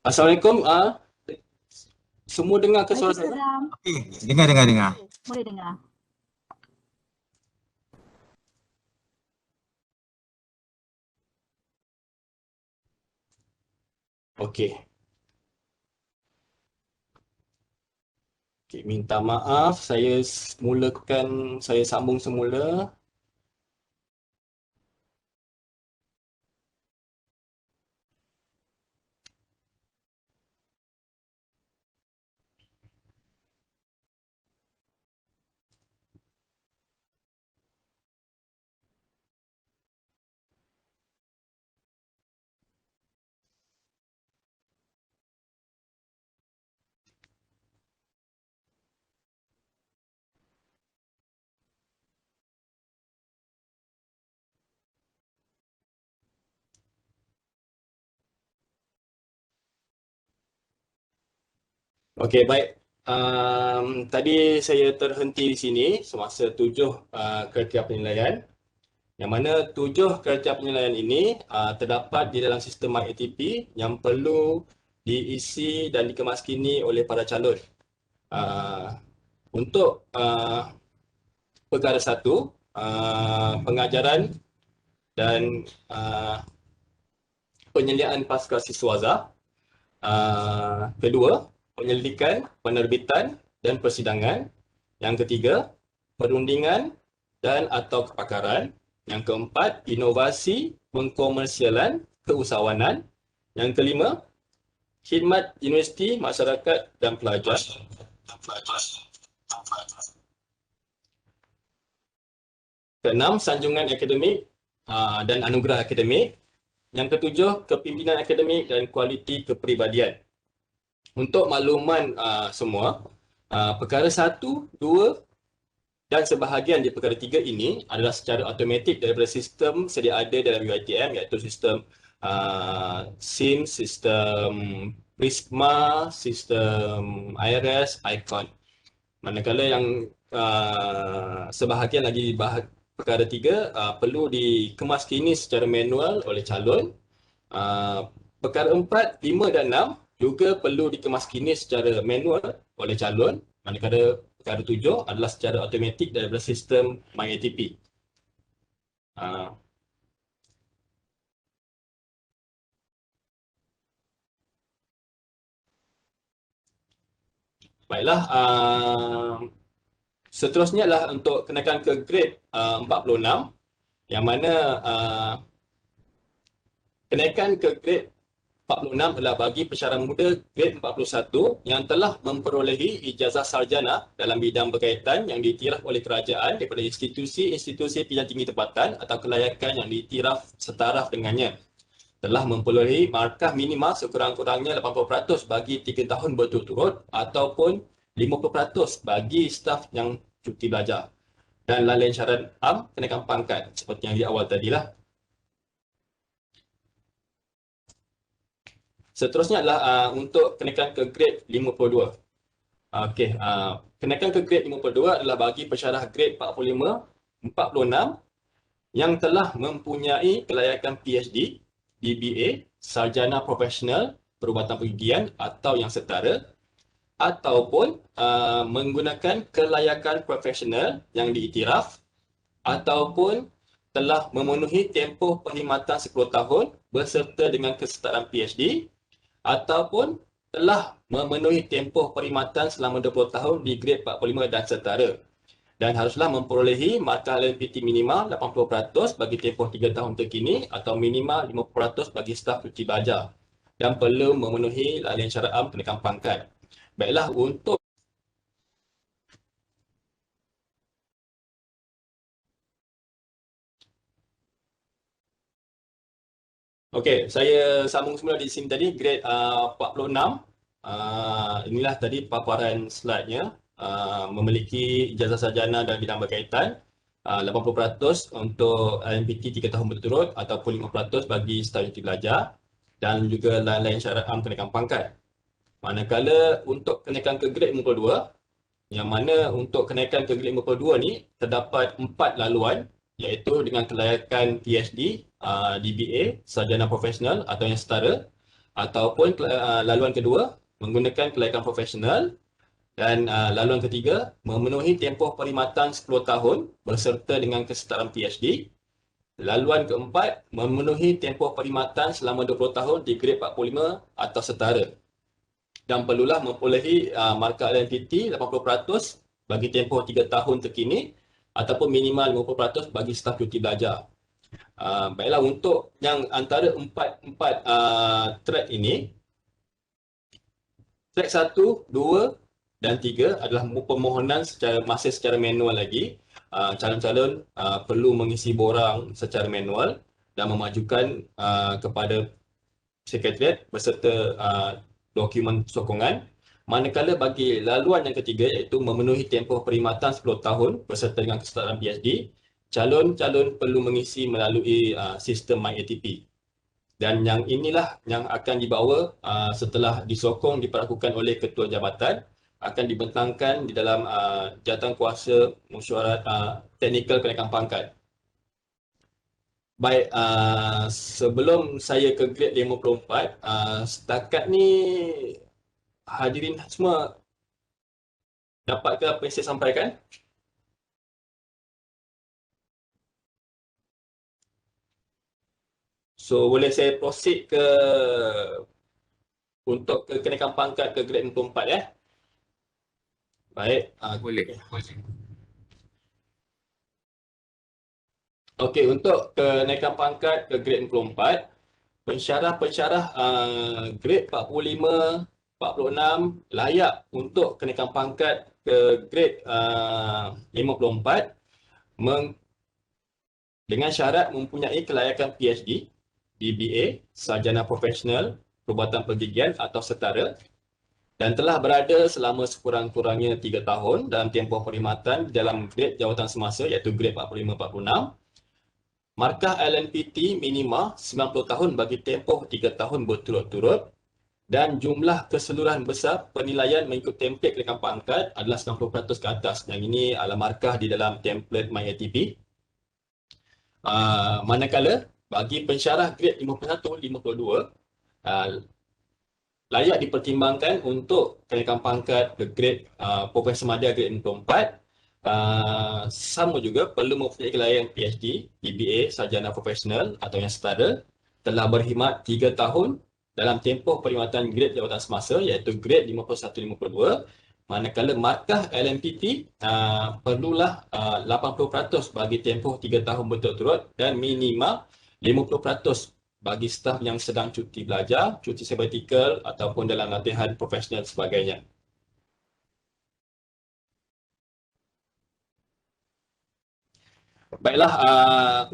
Assalamualaikum. Semua dengar ke suara saya? Waalaikumsalam. Okey, dengar. Boleh dengar. Okey. Okey, minta maaf saya sambung semula. Okey, baik. Tadi saya terhenti di sini semasa 7 kriteria penilaian. Yang mana 7 kriteria penilaian ini terdapat di dalam sistem MyATP yang perlu diisi dan dikemaskini oleh para calon. Untuk perkara 1, pengajaran dan penyediaan pasca siswaza. Kedua, penyelidikan, penerbitan dan persidangan. Yang ketiga, perundingan dan atau kepakaran. Yang keempat, inovasi, pengkomersialan, keusahawanan. Yang kelima, khidmat universiti, masyarakat dan pelajar. Keenam, sanjungan akademik dan anugerah akademik. Yang ketujuh, kepimpinan akademik dan kualiti kepribadian. Untuk makluman semua, perkara 1, 2 dan sebahagian di perkara 3 ini adalah secara automatik daripada sistem sedia ada dalam UiTM, iaitu sistem SIM, sistem Prisma, sistem IRS, ICON. Manakala yang sebahagian lagi perkara 3 perlu dikemaskini secara manual oleh calon. Perkara 4, 5 dan 6 juga perlu dikemaskini secara manual oleh calon, manakala perkara 7 adalah secara automatik daripada sistem MyATP. Baiklah, seterusnya adalah untuk kenaikan ke grade 46, yang mana kenaikan ke grade 46 adalah bagi pensyarah muda grade 41 yang telah memperolehi ijazah sarjana dalam bidang berkaitan yang diiktiraf oleh kerajaan daripada institusi-institusi pilihan tinggi tempatan atau kelayakan yang diiktiraf setaraf dengannya. Telah memperolehi markah minima sekurang-kurangnya 80% bagi 3 tahun berturut-turut ataupun 50% bagi staf yang cuti belajar. Dan lain-lain syarat kenaikan pangkat seperti yang di awal tadilah. Seterusnya adalah untuk kenaikan ke grade 52. Okey, kenaikan ke grade 52 adalah bagi pensyarah grade 45, 46 yang telah mempunyai kelayakan PhD, DBA, sarjana profesional perubatan pergigian atau yang setara, ataupun menggunakan kelayakan profesional yang diiktiraf, ataupun telah memenuhi tempoh perkhidmatan 10 tahun berserta dengan kesetaraan PhD, ataupun telah memenuhi tempoh perkhidmatan selama 20 tahun di grade 45 dan setara, dan haruslah memperolehi markah LPT minimal 80% bagi tempoh 3 tahun terkini atau minimal 50% bagi staf cuti belajar, dan perlu memenuhi lain syarat kenaikan pangkat. Baiklah, untuk okey, saya sambung semula di sini tadi, grade 46. Inilah tadi paparan slide-nya. Memiliki ijazah sarjana dalam bidang berkaitan, 80% untuk LMPT 3 tahun berturut ataupun 50% bagi staf cuti belajar, dan juga lain-lain syarat kenaikan pangkat. Manakala untuk kenaikan ke grade 52, yang mana untuk kenaikan ke grade 52 ni terdapat 4 laluan, iaitu dengan kelayakan PhD, DBA, sarjana profesional atau yang setara, Ataupun laluan kedua, menggunakan kelayakan profesional. Dan laluan ketiga, memenuhi tempoh perkhidmatan 10 tahun berserta dengan kesetaraan PhD. Laluan keempat, memenuhi tempoh perkhidmatan selama 20 tahun di grade 45 atau setara. Dan perlulah memperolehi markah LMPT 80% bagi tempoh 3 tahun terkini ataupun minimal 50% bagi staf cuti belajar. Baiklah, untuk yang antara empat track ini, track 1, 2 dan 3 adalah permohonan secara manual lagi. Calon-calon perlu mengisi borang secara manual dan memajukan kepada sekretariat beserta dokumen sokongan. Manakala bagi laluan yang ketiga, iaitu memenuhi tempoh perkhidmatan 10 tahun beserta dengan kesetaraan PhD, calon-calon perlu mengisi melalui sistem MyATP. Dan yang inilah yang akan dibawa setelah disokong diperlakukan oleh ketua jabatan, akan dibentangkan di dalam jawatankuasa mesyuarat teknikal kenaikan pangkat. Baik, sebelum saya ke grade 54, setakat ni hadirin semua dapat ke apa yang saya sampaikan? So, boleh saya proceed untuk kenaikan pangkat ke grade 54 ya? Baik. Boleh. Okey, untuk kenaikan pangkat ke grade 44, pensyarah-pensyarah grade 45, 46 layak untuk kenaikan pangkat ke grade 54 dengan syarat mempunyai kelayakan PhD, BBA, sarjana profesional, perubatan pergigian atau setara, dan telah berada selama sekurang-kurangnya 3 tahun dalam tempoh perkhidmatan dalam grade jawatan semasa iaitu grade 45-46. Markah LNPT minima 90 tahun bagi tempoh 3 tahun berturut-turut, dan jumlah keseluruhan besar penilaian mengikut template kenaikan pangkat adalah 90% ke atas. Yang ini adalah markah di dalam template MyATP. Manakala bagi pensyarah grade 51-52, layak dipertimbangkan untuk kenaikan pangkat ke grade Profesor Madya grade 54. Sama juga perlu mempunyai kelayakan PhD, BBA, sarjana profesional atau yang setara, telah berkhidmat 3 tahun dalam tempoh perkhidmatan grade jawatan semasa iaitu grade 51-52. Manakala markah LMPT perlulah 80% bagi tempoh 3 tahun berturut-turut dan minimal 50% bagi staf yang sedang cuti belajar, cuti sabbatical ataupun dalam latihan profesional sebagainya. Baiklah,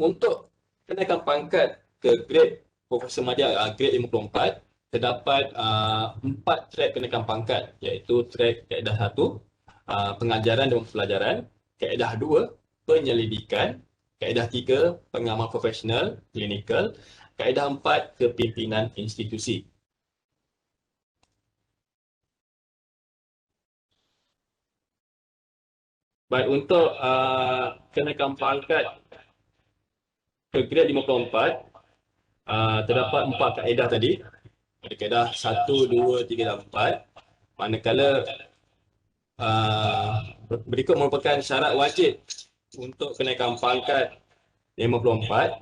untuk kenaikan pangkat ke grade Profesor Madya grade 54, terdapat 4 track kenaikan pangkat, iaitu track kaedah 1, pengajaran dan pelajaran, kaedah 2, penyelidikan, kaedah 3, pengamal profesional, klinikal, kaedah 4, kepimpinan institusi. Baik, untuk kenaikan pangkat ke grade 54, terdapat 4 kaedah tadi. Ada kaedah 1, 2, 3 dan 4. Manakala berikut merupakan syarat wajib untuk kenaikan pangkat 54,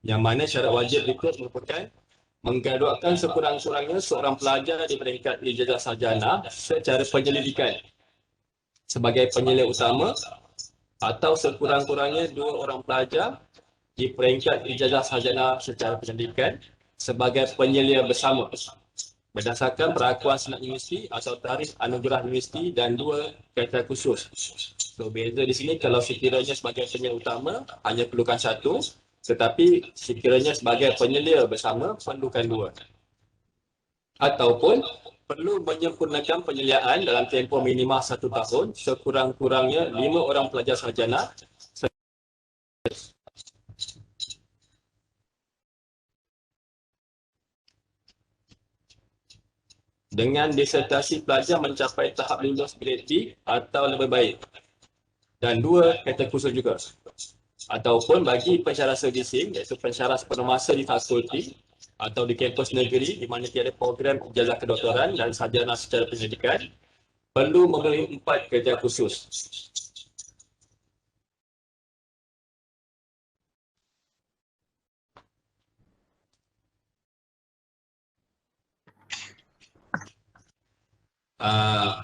yang mana syarat wajib berikut merupakan menggraduatkan sekurang-kurangnya seorang pelajar di peringkat ijazah sarjana secara penyelidikan sebagai penyelia utama, atau sekurang-kurangnya 2 orang pelajar di peringkat ijazah sarjana secara penyelidikan sebagai penyelia bersama berdasarkan perakuan senat universiti atau tarikh anugerah universiti dan 2 kriteria khusus. So, beza di sini, kalau sekiranya sebagai penyelia utama hanya perlukan 1, tetapi sekiranya sebagai penyelia bersama perlukan 2. Ataupun perlu menyempurnakan penyeliaan dalam tempoh minima 1 tahun sekurang-kurangnya 5 orang pelajar sarjana dengan disertasi pelajar mencapai tahap lulus grade D atau lebih baik, dan 2 kriteria khusus juga. Ataupun bagi pensyarah servicing, iaitu pensyarah sepenuh masa di fakulti atau di kampus negeri di mana tiada program ijazah kedoktoran dan sarjana secara pendidikan perlu memenuhi 4 kriteria khusus.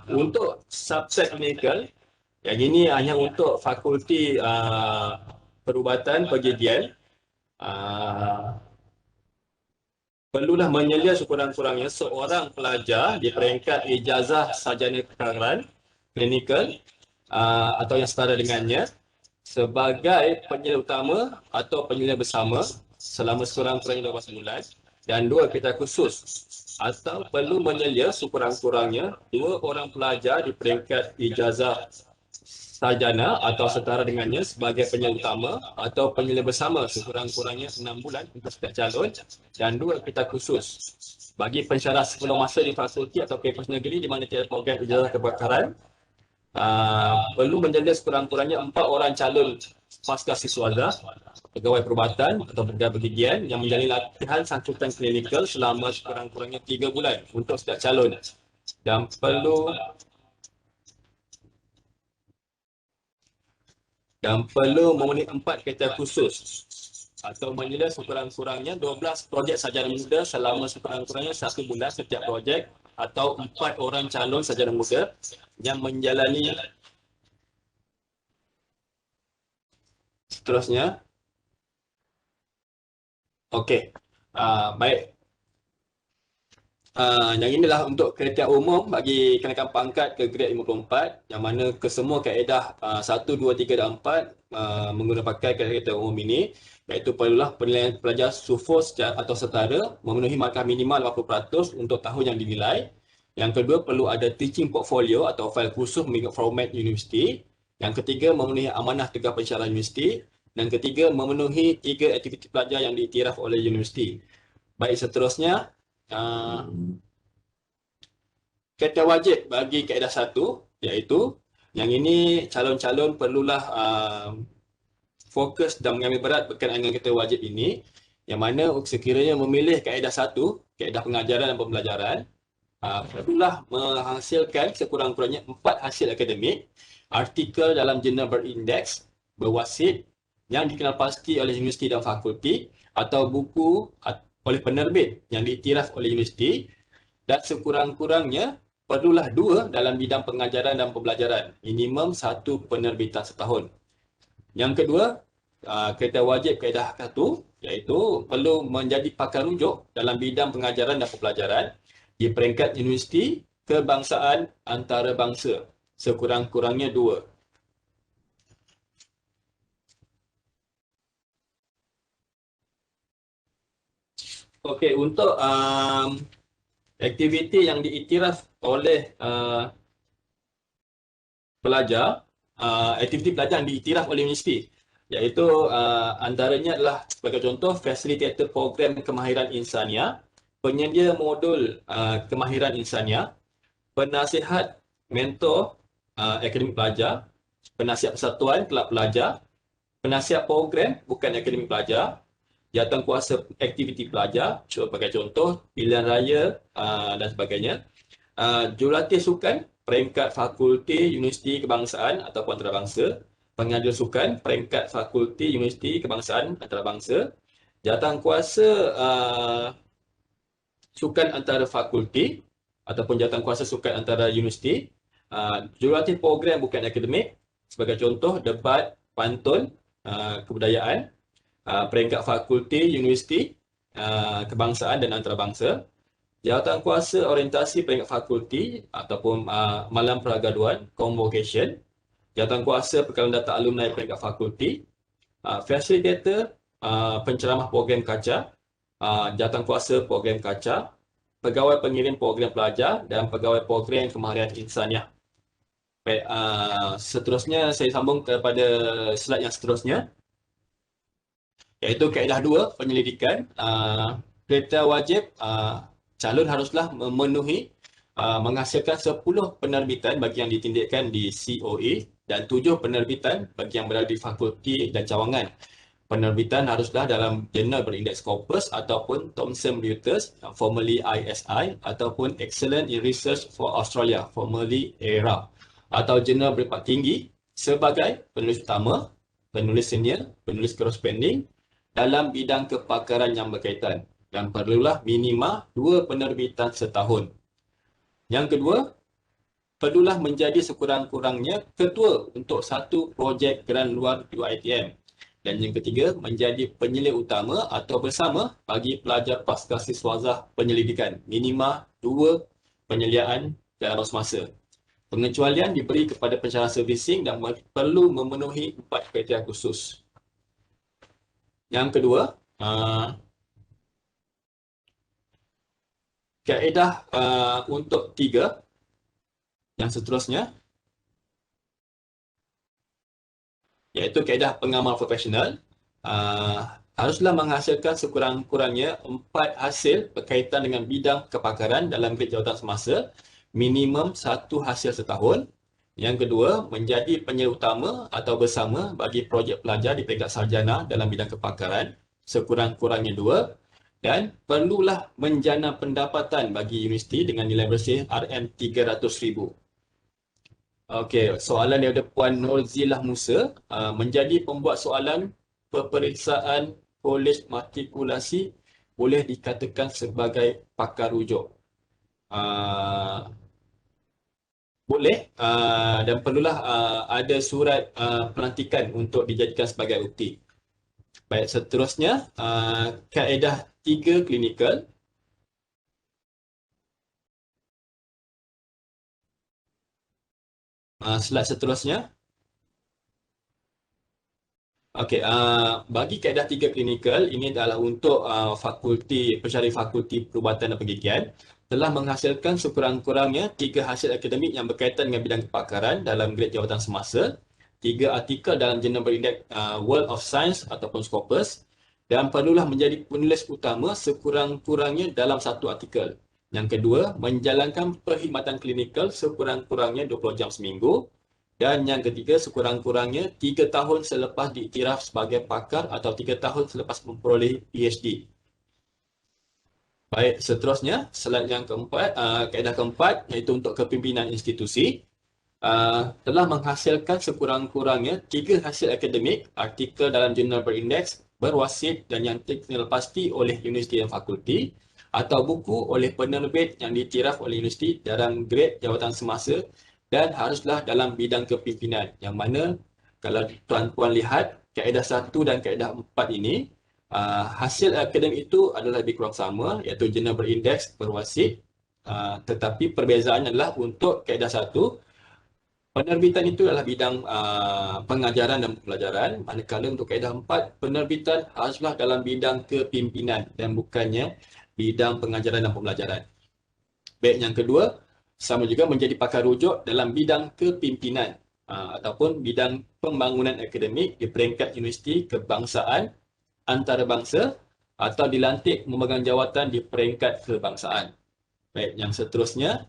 Untuk subset medical, yang ini hanya untuk fakulti perubatan pergigian, perlulah menyelia sekurang-kurangnya seorang pelajar di peringkat ijazah sarjana kekaran klinikal atau yang setara dengannya sebagai penyelia utama atau penyelia bersama selama sekurang-kurangnya 12 bulan, dan 2 kriteria khusus, atau perlu menyelia sekurang-kurangnya 2 orang pelajar di peringkat ijazah sarjana atau setara dengannya sebagai penyelia utama atau penyelia bersama sekurang-kurangnya 6 bulan untuk setiap calon, dan 2 kriteria khusus bagi pensyarah sebelum masa di fakulti atau kampus negeri di mana tiada program ijazah kebakaran. Perlu menjaga sekurang-kurangnya 4 orang calon pasca siswada, pegawai perubatan atau pegawai pergigian yang menjalani latihan sangkutan klinikal selama sekurang-kurangnya 3 bulan untuk setiap calon, dan perlu memenuhi 4 kriteria khusus atau menyelia sekurang-kurangnya 12 projek sarjana muda selama sekurang-kurangnya 1 bulan setiap projek, atau 4 orang calon sarjana muda yang menjalani seterusnya. Okey, baik. Yang inilah untuk kriteria umum bagi kenaikan pangkat ke grade 54, yang mana kesemua kaedah 1, 2, 3 dan 4 menggunakan pakai kriteria umum ini, iaitu perlulah penilaian pelajar SUFO atau setara memenuhi markah minimal 80% untuk tahun yang dinilai. Yang kedua, perlu ada teaching portfolio atau fail khusus mengikut format universiti. Yang ketiga, memenuhi amanah tegak pensyarah universiti. Dan ketiga, memenuhi 3 aktiviti pelajar yang diiktiraf oleh universiti. Baik, seterusnya, kriteria wajib bagi kaedah 1, iaitu yang ini calon-calon perlulah fokus dan mengambil berat berkenaan dengan kriteria wajib ini, yang mana sekiranya memilih kaedah 1, kaedah pengajaran dan pembelajaran, perlulah menghasilkan sekurang-kurangnya 4 hasil akademik, artikel dalam jurnal berindeks, berwasit yang dikenal pasti oleh universiti dan fakulti, atau buku oleh penerbit yang diiktiraf oleh universiti, dan sekurang-kurangnya perlulah 2 dalam bidang pengajaran dan pembelajaran, minimum 1 penerbitan setahun. Yang kedua, kriteria wajib kaedah 1, iaitu perlu menjadi pakar rujuk dalam bidang pengajaran dan pembelajaran di peringkat universiti kebangsaan antarabangsa, sekurang-kurangnya 2. Okey, untuk aktiviti yang diiktiraf oleh pelajar, aktiviti pelajar yang diiktiraf oleh universiti, iaitu antaranya adalah sebagai contoh fasilitator program kemahiran insania, penyedia modul kemahiran insania, penasihat mentor akademik pelajar, penasihat persatuan kelab pelajar, penasihat program bukan akademik pelajar, jawatankuasa aktiviti pelajar sebagai contoh pilihan raya dan sebagainya, jurulatih sukan peringkat fakulti universiti kebangsaan ataupun antarabangsa, pengajar sukan peringkat fakulti universiti kebangsaan antarabangsa, jawatankuasa sukan antara fakulti ataupun jawatankuasa sukan antara universiti, jurulatih program bukan akademik sebagai contoh debat, pantun, kebudayaan, peringkat fakulti universiti kebangsaan dan antarabangsa, jawatankuasa orientasi peringkat fakulti ataupun malam peragaduan convocation, jawatankuasa perkalan data alumni peringkat fakulti, facilitator penceramah program kaca, jawatankuasa program kaca, pegawai pengirim program pelajar dan pegawai program kemahiran insaniah. Baik, seterusnya saya sambung kepada slide yang seterusnya, iaitu kaedah 2 penyelidikan. Kriteria wajib calon haruslah memenuhi menghasilkan 10 penerbitan bagi yang ditindakkan di COE dan 7 penerbitan bagi yang berada di fakulti dan cawangan. Penerbitan haruslah dalam jurnal berindeks Scopus ataupun Thomson Reuters, formerly ISI, ataupun Excellent in Research for Australia, formerly ERA, atau jurnal berperingkat tinggi sebagai penulis utama, penulis senior, penulis corresponding dalam bidang kepakaran yang berkaitan, dan perlulah minima 2 penerbitan setahun. Yang kedua, perlulah menjadi sekurang-kurangnya ketua untuk satu projek grant luar UiTM. Dan yang ketiga, menjadi penyelidik utama atau bersama bagi pelajar pasca siswazah penyelidikan. Minima 2 penyeliaan dalam semasa. Pengecualian diberi kepada pensyarah servising dan perlu memenuhi 4 kriteria khusus. Yang kedua, kaedah untuk 3 yang seterusnya, iaitu kaedah pengamal profesional, haruslah menghasilkan sekurang-kurangnya 4 hasil berkaitan dengan bidang kepakaran dalam grade jawatan semasa, minimum 1 hasil setahun. Yang kedua, menjadi penyelidik utama atau bersama bagi projek pelajar di peringkat sarjana dalam bidang kepakaran, sekurang-kurangnya 2. Dan perlulah menjana pendapatan bagi universiti dengan nilai bersih RM300,000. Okey, soalan daripada Puan Nurzilah Musa, menjadi pembuat soalan peperiksaan kolej matrikulasi boleh dikatakan sebagai pakar rujuk. Boleh, dan perlulah ada surat pelantikan untuk dijadikan sebagai bukti. Baik, seterusnya, kaedah 3 klinikal. Slide seterusnya. Okey, bagi kaedah 3 klinikal, ini adalah untuk pensyarah fakulti perubatan dan pendidikan telah menghasilkan sekurang-kurangnya 3 hasil akademik yang berkaitan dengan bidang kepakaran dalam grade jawatan semasa, 3 artikel dalam jurnal berindeks World of Science ataupun Scopus, dan perlulah menjadi penulis utama sekurang-kurangnya dalam 1 artikel. Yang kedua, menjalankan perkhidmatan klinikal sekurang-kurangnya 20 jam seminggu. Dan yang ketiga, sekurang-kurangnya 3 tahun selepas diiktiraf sebagai pakar atau 3 tahun selepas memperoleh PhD. Baik, seterusnya, slide yang keempat, kaedah keempat, iaitu untuk kepimpinan institusi, telah menghasilkan sekurang-kurangnya 3 hasil akademik, artikel dalam jurnal berindeks, berwasit dan yang terkenal pasti oleh universiti dan fakulti, atau buku oleh penerbit yang diiktiraf oleh universiti dalam grade jawatan semasa, dan haruslah dalam bidang kepimpinan. Yang mana kalau tuan-tuan lihat kaedah 1 dan kaedah 4 ini, hasil akademik itu adalah lebih kurang sama, iaitu jurnal berindeks, berwasit, tetapi perbezaannya adalah untuk kaedah 1, penerbitan itu adalah bidang pengajaran dan pelajaran, manakala untuk kaedah 4, penerbitan haruslah dalam bidang kepimpinan dan bukannya bidang pengajaran dan pembelajaran. Baik, yang kedua, sama juga menjadi pakar rujuk dalam bidang kepimpinan ataupun bidang pembangunan akademik di peringkat universiti kebangsaan, antarabangsa atau dilantik memegang jawatan di peringkat kebangsaan. Baik, yang seterusnya.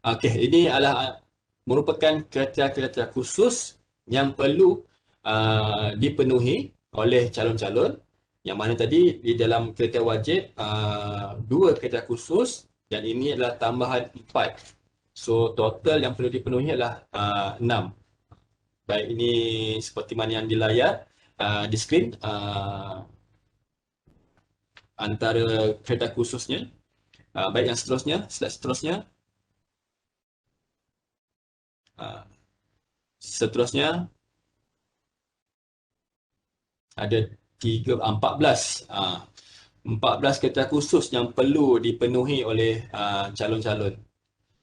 Okey, ini adalah merupakan kriteria-kriteria khusus yang perlu dipenuhi oleh calon-calon, yang mana tadi di dalam kriteria wajib 2 kriteria khusus dan ini adalah tambahan 4. So total yang perlu dipenuhi adalah 6. Baik, ini seperti mana yang di layar, di skrin, antara kriteria khususnya. Baik, yang seterusnya, slide seterusnya. Seterusnya ada 14 kriteria khusus yang perlu dipenuhi oleh calon-calon.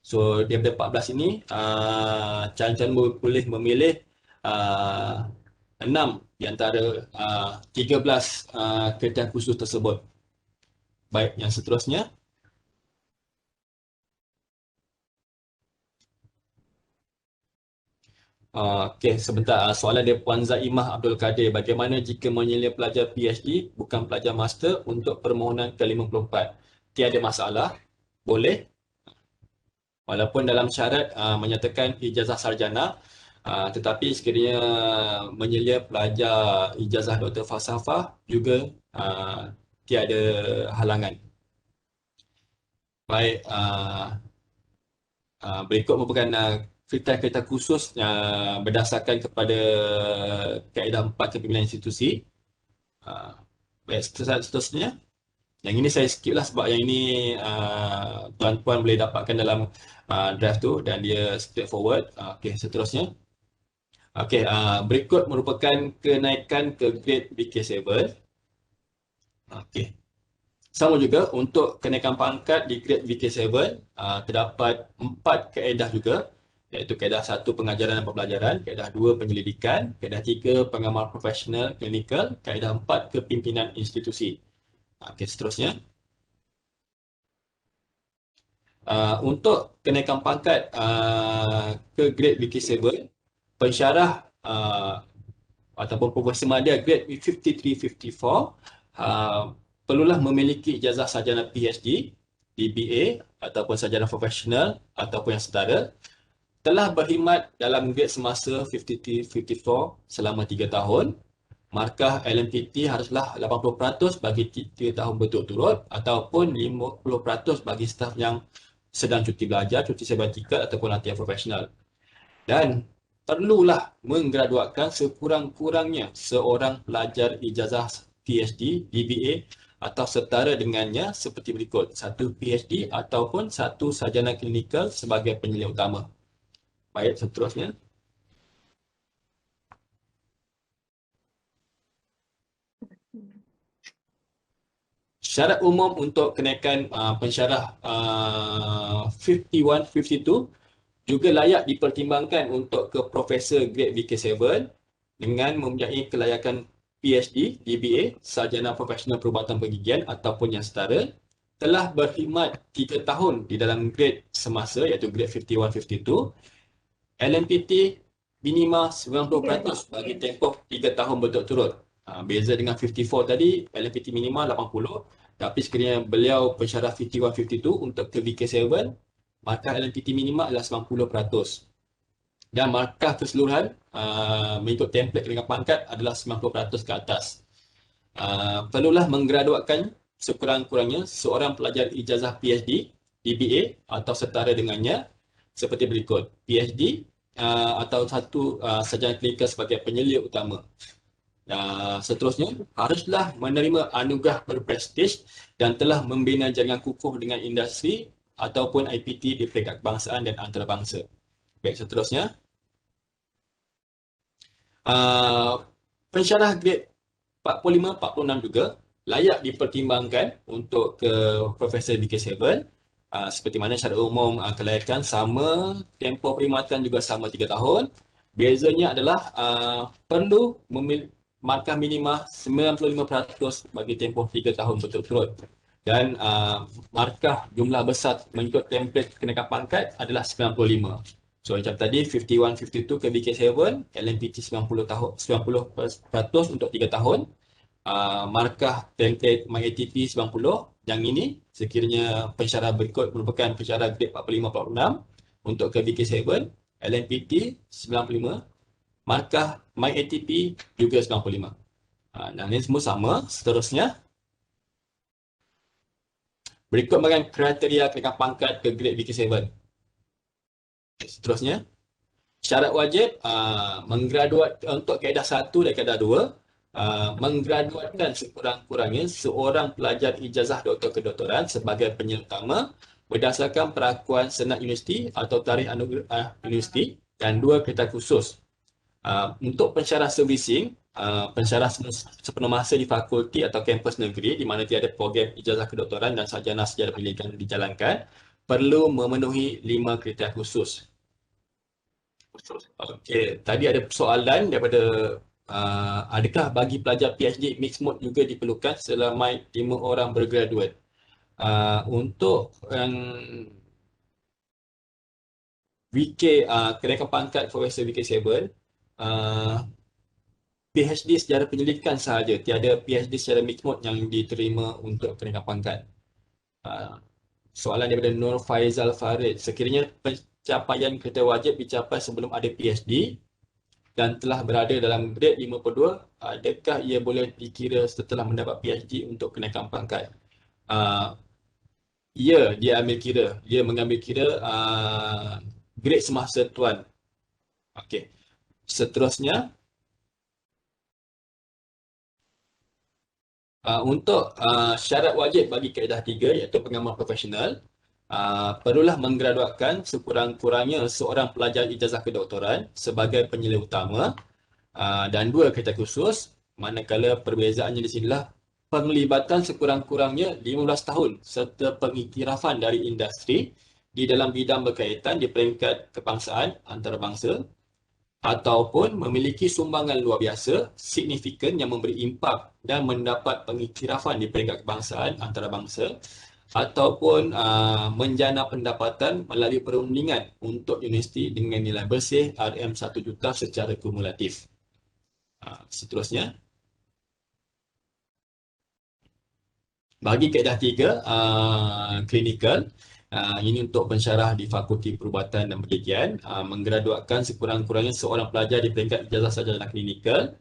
So daripada 14 ini, calon-calon boleh memilih 6 di antara 13 kriteria khusus tersebut. Baik, yang seterusnya. Okey, sebentar. Soalan dari Puan Zaimah Abdul Kadir. Bagaimana jika menyelia pelajar PhD bukan pelajar master untuk permohonan ke-54? Tiada masalah. Boleh. Walaupun dalam syarat menyatakan ijazah sarjana, Tetapi sekiranya menyelia pelajar ijazah Doktor Falsafah juga tiada halangan. Baik, berikut merupakan kriteria khusus berdasarkan kepada kaedah 4 kepimpinan institusi. Baik, seterusnya. Yang ini saya skip lah sebab yang ini tuan-tuan boleh dapatkan dalam draft tu dan dia straightforward. Okey, seterusnya. Okey, berikut merupakan kenaikan ke grade BK7. Okey. Sama juga untuk kenaikan pangkat di grade VK7 terdapat 4 kaedah juga, iaitu kaedah 1 pengajaran dan pembelajaran, kaedah 2 penyelidikan, kaedah 3 pengamal profesional klinikal, kaedah 4 kepimpinan institusi. Okey, seterusnya. Untuk kenaikan pangkat ke grade VK7, pensyarah ataupun profesor madya grade 53-54 perlulah memiliki ijazah sarjana PhD, DBA ataupun sarjana profesional ataupun yang setara, telah berkhidmat dalam grade semasa 53-54 selama 3 tahun. Markah LMPT haruslah 80% bagi 3 tahun berturut-turut ataupun 50% bagi staf yang sedang cuti belajar, cuti sabbatical ataupun latihan profesional. Dan perlulah menggraduatkan sekurang-kurangnya seorang pelajar ijazah PhD, DBA atau setara dengannya seperti berikut. 1 PhD ataupun 1 sarjana klinikal sebagai penyelia utama. Baik, seterusnya. Syarat umum untuk kenaikan pensyarah 51-52 juga layak dipertimbangkan untuk ke profesor grade VK7 dengan mempunyai kelayakan PhD, DBA, sarjana profesional perubatan pergigian ataupun yang setara, telah berkhidmat 3 tahun di dalam grade semasa iaitu grade 51-52, LMPT minima 90% bagi tempoh 3 tahun berturut-turut. Beza dengan 54 tadi, LMPT minima 80, tapi sekiranya beliau pensyarah 51-52 untuk ke VK7, markah LMPT minima adalah 90%. Dan markah keseluruhan mengikut template kenaikan pangkat adalah 90% ke atas. Perlulah menggraduatkan sekurang-kurangnya seorang pelajar ijazah PhD, DBA atau setara dengannya seperti berikut. PhD atau 1 sarjana klinikal sebagai penyelia utama. Seterusnya, haruslah menerima anugerah berprestij dan telah membina jaringan kukuh dengan industri ataupun IPT di peringkat kebangsaan dan antarabangsa. Baik, seterusnya. Pensyarah grade 45-46 juga layak dipertimbangkan untuk ke Profesor BK7. Seperti mana syarat umum kelayakan sama, tempoh perkhidmatan juga sama 3 tahun. Bezanya adalah perlu markah minima 95% bagi tempoh 3 tahun berturut-turut. Dan markah jumlah besar mengikut template kenaikan pangkat adalah 95. So macam tadi 51-52 ke BK7, LMPT 90% untuk 3 tahun. Markah template MyATP 90. Yang ini sekiranya pensyarah berikut merupakan pensyarah grade 45-46 untuk ke BK7, LMPT 95, markah MyATP juga 95. Dan ini semua sama. Seterusnya, berikut merupakan kriteria kenaikan pangkat ke grade BK7. Seterusnya, syarat wajib menggraduat untuk kaedah 1 dan kaedah 2, menggraduatkan sekurang-kurangnya seorang pelajar ijazah doktor kedoktoran sebagai penyelia utama berdasarkan perakuan Senat Universiti atau tarikh anugerah universiti dan 2 kriteria khusus. Untuk pensyarah servicing, pensyarah sepenuh masa di fakulti atau kampus negeri di mana tiada program ijazah kedoktoran dan sarjana sejarah pendidikan dijalankan, perlu memenuhi 5 kriteria khusus. Okey, tadi ada soalan daripada adakah bagi pelajar PhD mixed mode juga diperlukan selama 5 orang bergraduate? Untuk VK, kenaikan pangkat Profesor VK7, PhD secara penyelidikan sahaja, tiada PhD secara mixed mode yang diterima untuk kenaikan pangkat. Soalan daripada Nur Faizal Farid, sekiranya pencapaian kriteria wajib dicapai sebelum ada PhD, dan telah berada dalam grade 52, adakah ia boleh dikira setelah mendapat PhD untuk kenaikan pangkat? Ya, dia mengambil kira grade semasa tuan. Okey. Seterusnya, untuk syarat wajib bagi kaedah 3 iaitu pengamal profesional, perlulah menggraduatkan sekurang-kurangnya seorang pelajar ijazah kedoktoran sebagai penyelidik utama dan 2 kereta khusus, manakala perbezaannya di sinilah penglibatan sekurang-kurangnya 15 tahun serta pengiktirafan dari industri di dalam bidang berkaitan di peringkat kebangsaan antarabangsa ataupun memiliki sumbangan luar biasa signifikan yang memberi impak dan mendapat pengiktirafan di peringkat kebangsaan antarabangsa ataupun menjana pendapatan melalui perundingan untuk universiti dengan nilai bersih RM 1 juta secara kumulatif. Seterusnya, bagi kaedah 3, klinikal, ini untuk pensyarah di Fakulti Perubatan dan Pendidikan, menggraduatkan sekurang-kurangnya seorang pelajar di peringkat ijazah sarjana klinikal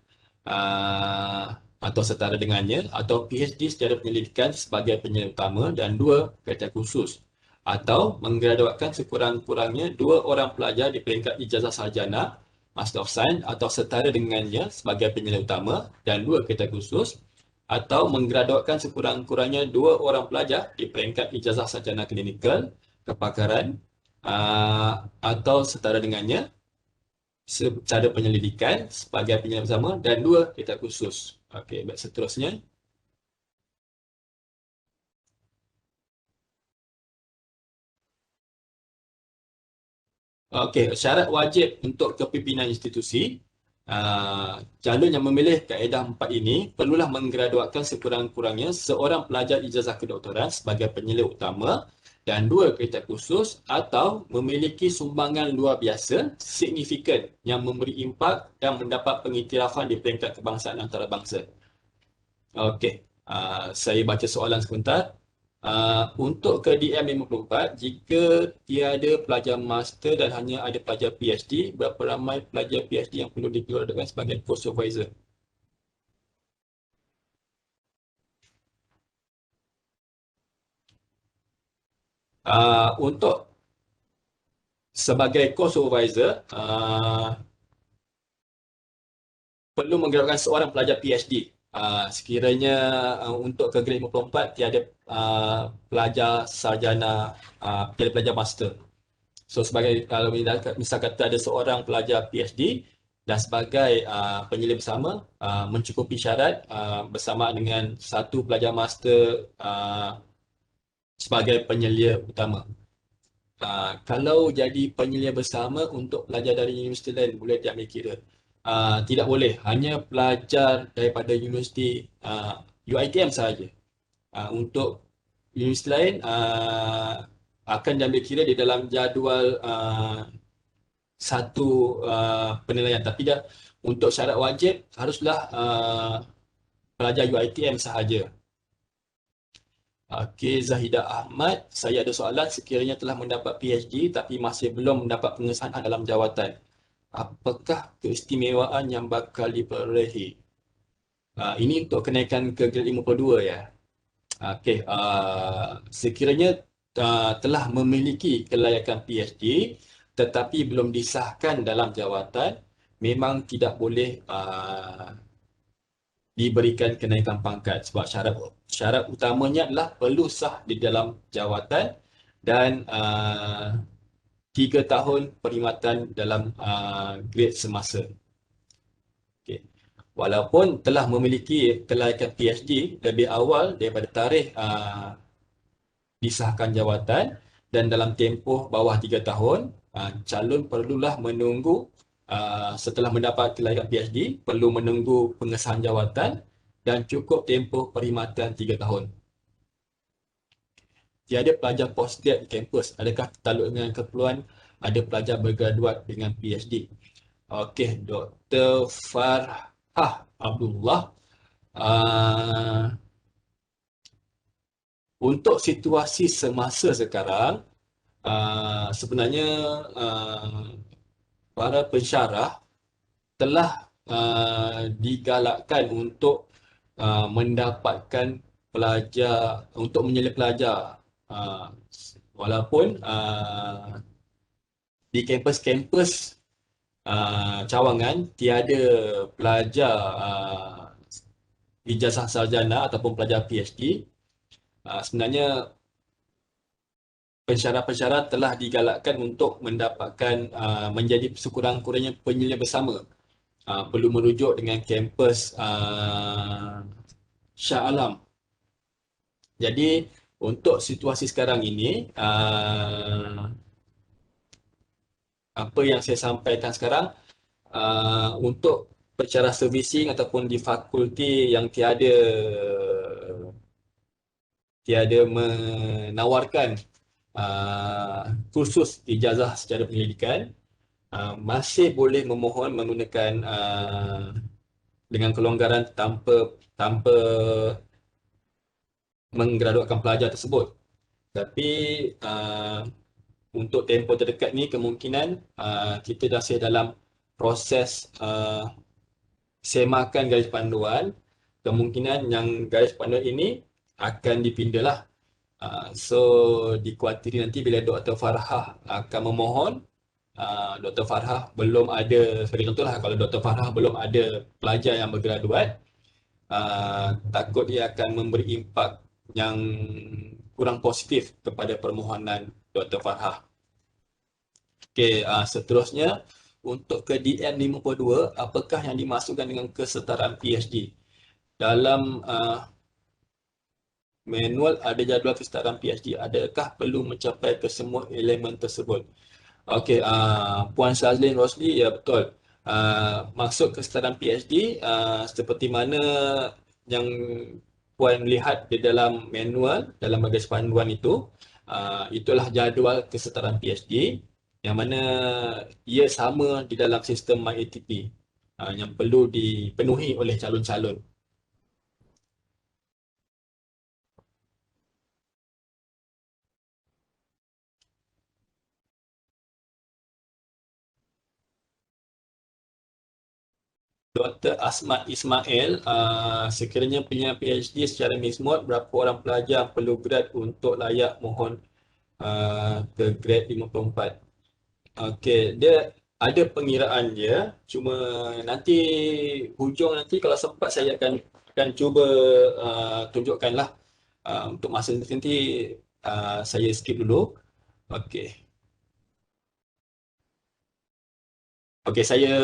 atau setara dengannya, atau PhD secara penyelidikan sebagai penyelidik utama dan 2 kereta khusus, atau menggraduatkan sekurang-kurangnya 2 orang pelajar di peringkat ijazah sarjana Master of Science atau setara dengannya sebagai penyelidik utama dan 2 kereta khusus, atau menggraduatkan sekurang-kurangnya 2 orang pelajar di peringkat ijazah sarjana klinikal, kepakaran atau setara dengannya secara penyelidikan sebagai penyelidik bersama dan 2 kereta khusus. Okey, baik, seterusnya. Okey, syarat wajib untuk kepimpinan institusi. Calon yang memilih kaedah 4 ini perlulah menggraduatkan sekurang-kurangnya seorang pelajar ijazah kedoktoran sebagai penyelidik utama dan 2 kereta khusus atau memiliki sumbangan luar biasa signifikan yang memberi impak dan mendapat pengiktirafan di peringkat kebangsaan antarabangsa. Okey, saya baca soalan sebentar. Untuk ke DM54, jika tiada pelajar master dan hanya ada pelajar PhD, berapa ramai pelajar PhD yang perlu dikeluarkan sebagai course supervisor? Untuk sebagai course supervisor, perlu menggerakkan seorang pelajar PhD. Sekiranya untuk ke grade 54 tiada pelajar sarjana, tiada pelajar master. So sebagai kalau misal kata ada seorang pelajar PhD dan sebagai penyelidik bersama mencukupi syarat bersama dengan satu pelajar master sebagai penyelidik utama. Kalau jadi penyelidik bersama untuk pelajar dari universiti lain boleh diambil kira. Tidak boleh, hanya pelajar daripada universiti UiTM sahaja. Untuk universiti lain akan diambil kira di dalam jadual satu penilaian, tapi dah untuk syarat wajib haruslah pelajar UiTM sahaja. Okey, Zahidah Ahmad, saya ada soalan. Sekiranya telah mendapat PhD tapi masih belum mendapat pengesahan dalam jawatan, apakah keistimewaan yang bakal diperolehi? Ini untuk kenaikan ke grade 52 ya. Okey, sekiranya telah memiliki kelayakan PhD tetapi belum disahkan dalam jawatan, memang tidak boleh diberikan kenaikan pangkat sebab syarat utamanya adalah perlu sah di dalam jawatan dan 3 tahun perkhidmatan dalam grade semasa. Okay. Walaupun telah memiliki kelayakan PhD lebih awal daripada tarikh disahkan jawatan dan dalam tempoh bawah 3 tahun, calon perlulah menunggu setelah mendapat kelayakan PhD, perlu menunggu pengesahan jawatan dan cukup tempoh perkhidmatan 3 tahun. Tiada pelajar postgrad di kampus, adakah tertaluk dengan keperluan ada pelajar bergraduat dengan PhD? Okey, Dr. Farhah Abdullah, untuk situasi semasa sekarang, sebenarnya para pensyarah telah digalakkan untuk mendapatkan pelajar, untuk menyelih pelajar, uh, walaupun di kampus-kampus cawangan tiada pelajar ijazah sarjana ataupun pelajar PhD. Sebenarnya pensyarat-pensyarat telah digalakkan untuk mendapatkan menjadi sekurang-kurangnya penyelidik bersama. Perlu merujuk dengan kampus Shah Alam. Jadi untuk situasi sekarang ini, apa yang saya sampaikan sekarang, untuk percara servicing ataupun di fakulti yang tiada menawarkan kursus ijazah secara pendidikan, masih boleh memohon menggunakan dengan kelonggaran tanpa tanpa menggraduatkan pelajar tersebut. Tapi untuk tempoh terdekat ni kemungkinan kita masih dalam proses semakan garis panduan. Kemungkinan yang garis panduan ini akan dipindalah. So dikuatiri nanti bila Dr. Farhah akan memohon, Dr. Farhah belum ada, sebagai contohlah kalau Dr. Farhah belum ada pelajar yang bergraduat, takut dia akan memberi impak yang kurang positif kepada permohonan Dr. Farhah. Okey, seterusnya untuk ke DM52, apakah yang dimaksudkan dengan kesetaraan PhD? Dalam manual ada jadual kesetaraan PhD. Adakah perlu mencapai ke semua elemen tersebut? Okey, Puan Shazlin Rosli, ya betul. Maksud kesetaraan PhD seperti mana yang Puan lihat di dalam manual, dalam bahagian panduan itu, itulah jadual kesetaraan PhD yang mana ia sama di dalam sistem MyATP yang perlu dipenuhi oleh calon-calon. Dr. Asmat Ismail, sekiranya punya PhD secara mismod, berapa orang pelajar perlu grad untuk layak mohon ke grad 54? Okey, dia ada pengiraan dia, cuma nanti hujung nanti kalau sempat saya akan cuba tunjukkanlah. Untuk masa nanti saya skip dulu. Okey. Okey, saya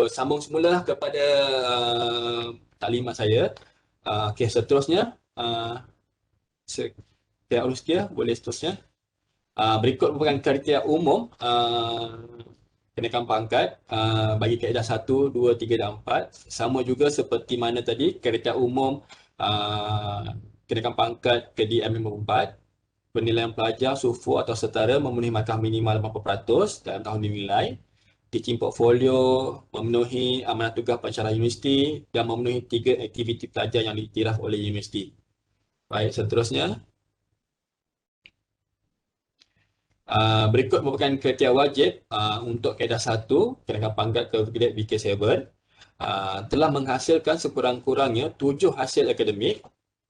sambung semula kepada taklimat saya. Okey, seterusnya saya urus dia, boleh seterusnya. Berikut merupakan kriteria umum kenaikan pangkat bagi kaedah 1, 2, 3 dan 4. Sama juga seperti mana tadi kriteria umum kenaikan pangkat ke DM54. Penilaian pelajar SUFU atau setara memenuhi markah minimal 80% dalam tahun dinilai. Teaching portfolio memenuhi amanah tugas pensyarah universiti dan memenuhi 3 aktiviti pelajar yang diiktiraf oleh universiti. Baik, seterusnya. Berikut merupakan kriteria wajib untuk kaedah 1 kenaikan pangkat ke grade BK7, telah menghasilkan sekurang-kurangnya 7 hasil akademik,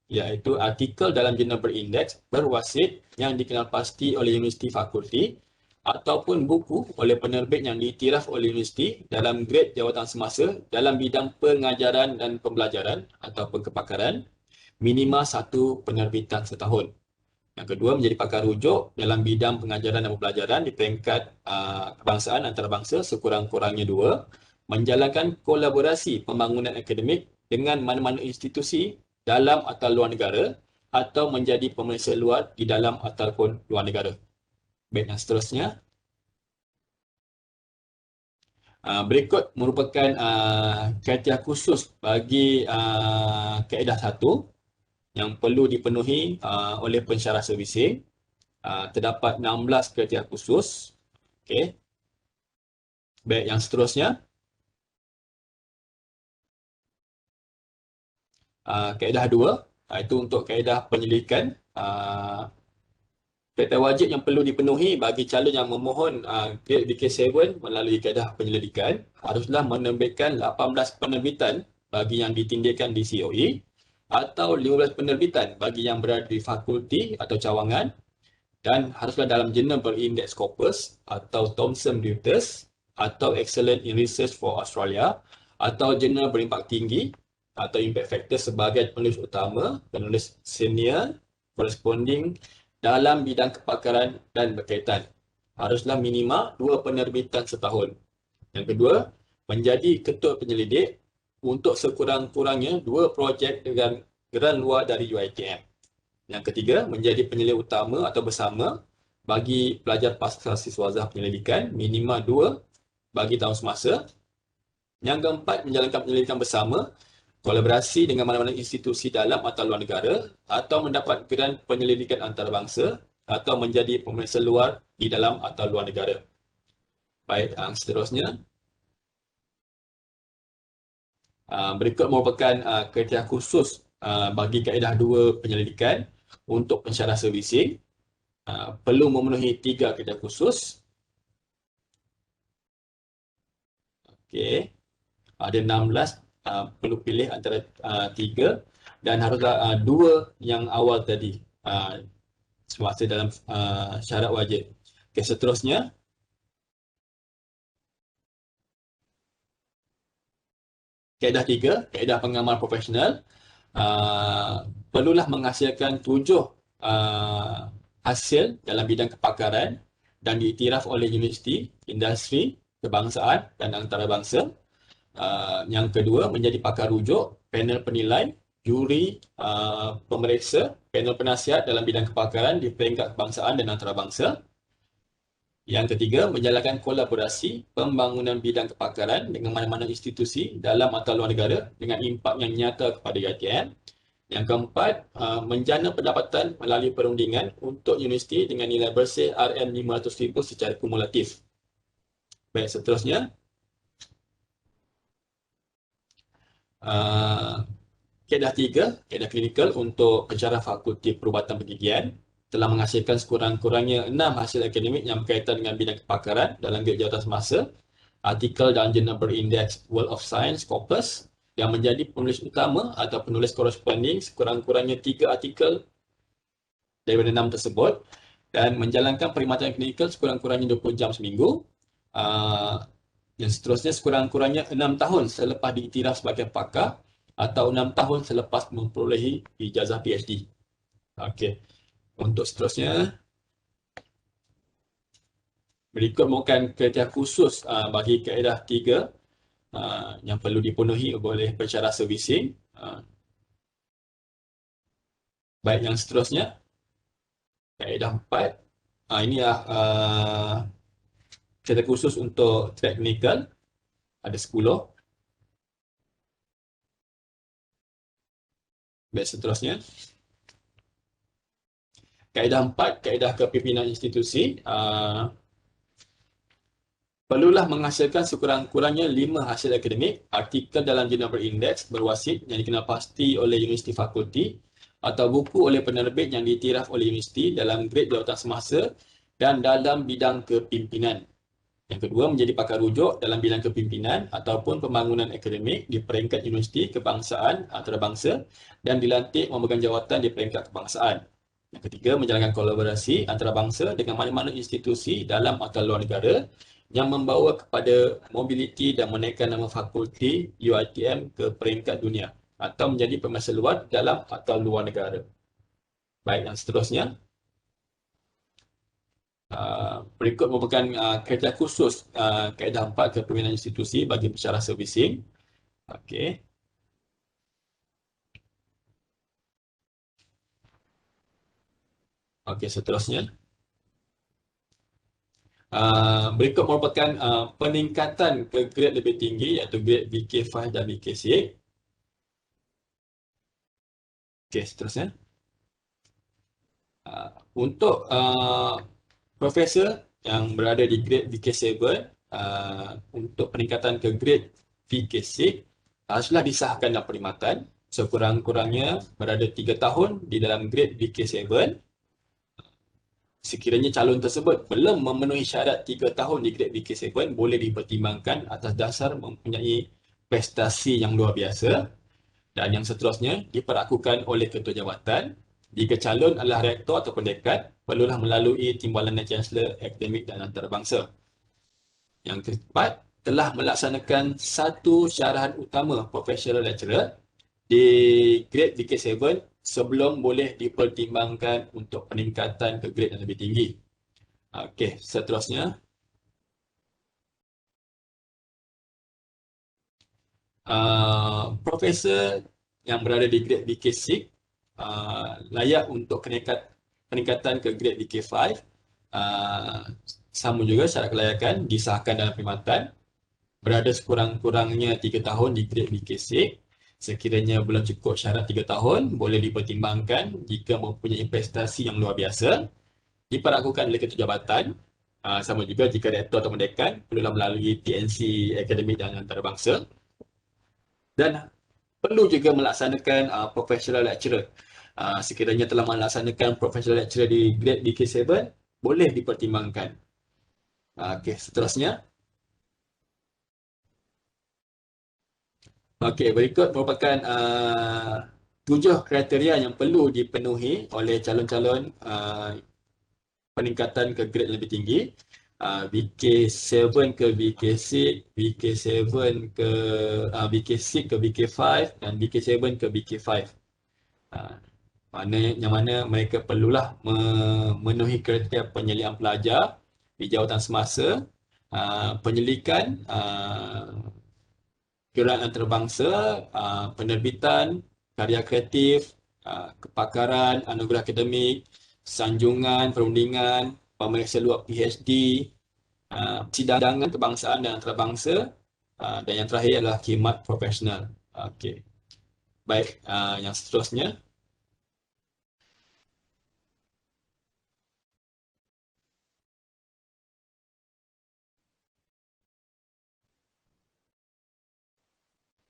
iaitu artikel dalam jurnal berindeks berwasit yang dikenal pasti oleh universiti fakulti ataupun buku oleh penerbit yang diiktiraf oleh universiti dalam grade jawatan semasa dalam bidang pengajaran dan pembelajaran ataupun kepakaran, minima 1 penerbitan setahun. Yang kedua, menjadi pakar rujuk dalam bidang pengajaran dan pembelajaran di peringkat kebangsaan antarabangsa sekurang-kurangnya 2, menjalankan kolaborasi pembangunan akademik dengan mana-mana institusi dalam atau luar negara atau menjadi pemeriksa luar di dalam ataupun luar negara. Baik, dan seterusnya. Berikut merupakan kriteria khusus bagi kaedah 1 yang perlu dipenuhi oleh pensyarah servising. Terdapat 16 kriteria khusus. Okey. Baik, yang seterusnya. Kaedah 2, itu untuk kaedah penyelidikan. Kriteria wajib yang perlu dipenuhi bagi calon yang memohon grade VK7 melalui kaedah penyelidikan haruslah menerbitkan 18 penerbitan bagi yang ditindihkan di COE atau 15 penerbitan bagi yang berada di fakulti atau cawangan dan haruslah dalam jurnal berindeks Scopus atau Thomson Reuters atau Excellent in Research for Australia atau jurnal berimpak tinggi atau impact factor sebagai penulis utama, penulis senior, corresponding dalam bidang kepakaran dan berkaitan. Haruslah minima 2 penerbitan setahun. Yang kedua, menjadi ketua penyelidik untuk sekurang-kurangnya 2 projek dengan geran luar dari UiTM. Yang ketiga, menjadi penyelidik utama atau bersama bagi pelajar pasca siswazah penyelidikan minima 2 bagi tahun semasa. Yang keempat, menjalankan penyelidikan bersama, kolaborasi dengan mana-mana institusi dalam atau luar negara atau mendapat geran penyelidikan antarabangsa atau menjadi pemeriksa luar di dalam atau luar negara. Baik, seterusnya. Berikut merupakan kriteria khusus bagi kaedah 2 penyelidikan untuk pensyarah servising. Perlu memenuhi 3 kriteria khusus. Okey. Ada 16, perlu pilih antara 3 dan haruslah 2 yang awal tadi semasa dalam syarat wajib. Okey, seterusnya. Kaedah 3, kaedah pengamal profesional. Perlulah menghasilkan 7 hasil dalam bidang kepakaran dan diiktiraf oleh universiti, industri, kebangsaan dan antarabangsa. Yang kedua, menjadi pakar rujuk, panel penilai, juri, pemeriksa, panel penasihat dalam bidang kepakaran di peringkat kebangsaan dan antarabangsa. Yang ketiga, menjalankan kolaborasi pembangunan bidang kepakaran dengan mana-mana institusi dalam atau luar negara dengan impak yang nyata kepada UiTM. Yang keempat, menjana pendapatan melalui perundingan untuk universiti dengan nilai bersih RM500,000 secara kumulatif. Baik, seterusnya. Kaedah 3, kaedah klinikal untuk pensyarah Fakulti Perubatan Pergigian telah menghasilkan sekurang-kurangnya 6 hasil akademik yang berkaitan dengan bidang kepakaran dalam grade jawatan semasa, artikel dalam jurnal berindeks World of Science Scopus yang menjadi penulis utama atau penulis corresponding sekurang-kurangnya 3 artikel daripada 6 tersebut dan menjalankan perkhidmatan klinikal sekurang-kurangnya 20 jam seminggu. Yang seterusnya sekurang-kurangnya 6 tahun selepas diiktiraf sebagai pakar atau 6 tahun selepas memperolehi ijazah PhD. Okey. Untuk seterusnya, berikut merupakan kriteria khusus bagi kaedah 3 yang perlu dipenuhi oleh pensyarah servising. Baik, yang seterusnya, kaedah 4. Inilah kriteria khusus untuk teknikal. Ada 10. Baik, seterusnya. Kaedah 4, kaedah kepimpinan institusi. Perlulah menghasilkan sekurang-kurangnya 5 hasil akademik, artikel dalam jurnal berindeks, berwasit yang dikenal pasti oleh universiti fakulti atau buku oleh penerbit yang diiktiraf oleh universiti dalam grade jawatan semasa dan dalam bidang kepimpinan. Yang kedua, menjadi pakar rujuk dalam bidang kepimpinan ataupun pembangunan akademik di peringkat universiti, kebangsaan, antarabangsa dan dilantik memegang jawatan di peringkat kebangsaan. Yang ketiga, menjalankan kolaborasi antarabangsa dengan mana-mana institusi dalam atau luar negara yang membawa kepada mobiliti dan menaikkan nama fakulti UiTM ke peringkat dunia atau menjadi pemeriksa luar dalam atau luar negara. Baik, yang seterusnya. Berikut merupakan kriteria khusus kaedah 4 kepimpinan institusi bagi pensyarah servising. Okey. Okey, seterusnya. Berikut merupakan peningkatan ke grade lebih tinggi iaitu grade VK5 dan VK6. Okey, seterusnya. Untuk profesor yang berada di grade VK7 untuk peningkatan ke grade VK6 haruslah disahkan dalam perkhidmatan sekurang-kurangnya berada 3 tahun di dalam grade VK7 sekiranya calon tersebut belum memenuhi syarat 3 tahun di grade BK7, boleh dipertimbangkan atas dasar mempunyai prestasi yang luar biasa. Dan yang seterusnya, diperakukan oleh ketua jabatan. Jika calon adalah rektor atau dekan, perlulah melalui timbalan Chancellor Akademik dan Antarabangsa. Yang keempat, telah melaksanakan satu syarahan utama professional lecturer di grade BK7 sebelum boleh dipertimbangkan untuk peningkatan ke grade yang lebih tinggi. Okey, seterusnya. Profesor yang berada di grade BK6 layak untuk peningkatan ke grade BK5. Sama juga syarat kelayakan disahkan dalam perkhidmatan, berada sekurang-kurangnya 3 tahun di grade BK6. Sekiranya belum cukup syarat 3 tahun, boleh dipertimbangkan jika mempunyai prestasi yang luar biasa, diperakukan oleh ketua jabatan. Sama juga jika rektor atau dekan, perlulah melalui TNC Akademik dan Antarabangsa. Dan perlu juga melaksanakan professional lecturer. Sekiranya telah melaksanakan professional lecturer di grade BK7, boleh dipertimbangkan. Okey, seterusnya. Okey, berikut merupakan 7 kriteria yang perlu dipenuhi oleh calon-calon peningkatan ke grade lebih tinggi. BK7 ke BK6, BK7 ke BK6 ke BK5 dan BK7 ke BK5. Yang mana mereka perlulah memenuhi kriteria penyelidikan pelajar di jawatan semasa, penyelidikan, gerak antarabangsa, penerbitan, karya kreatif, kepakaran, anugerah akademik, sanjungan, perundingan, pemeriksa luar PhD, persidangan kebangsaan dan antarabangsa, dan yang terakhir adalah khidmat profesional. Okey. Baik, yang seterusnya.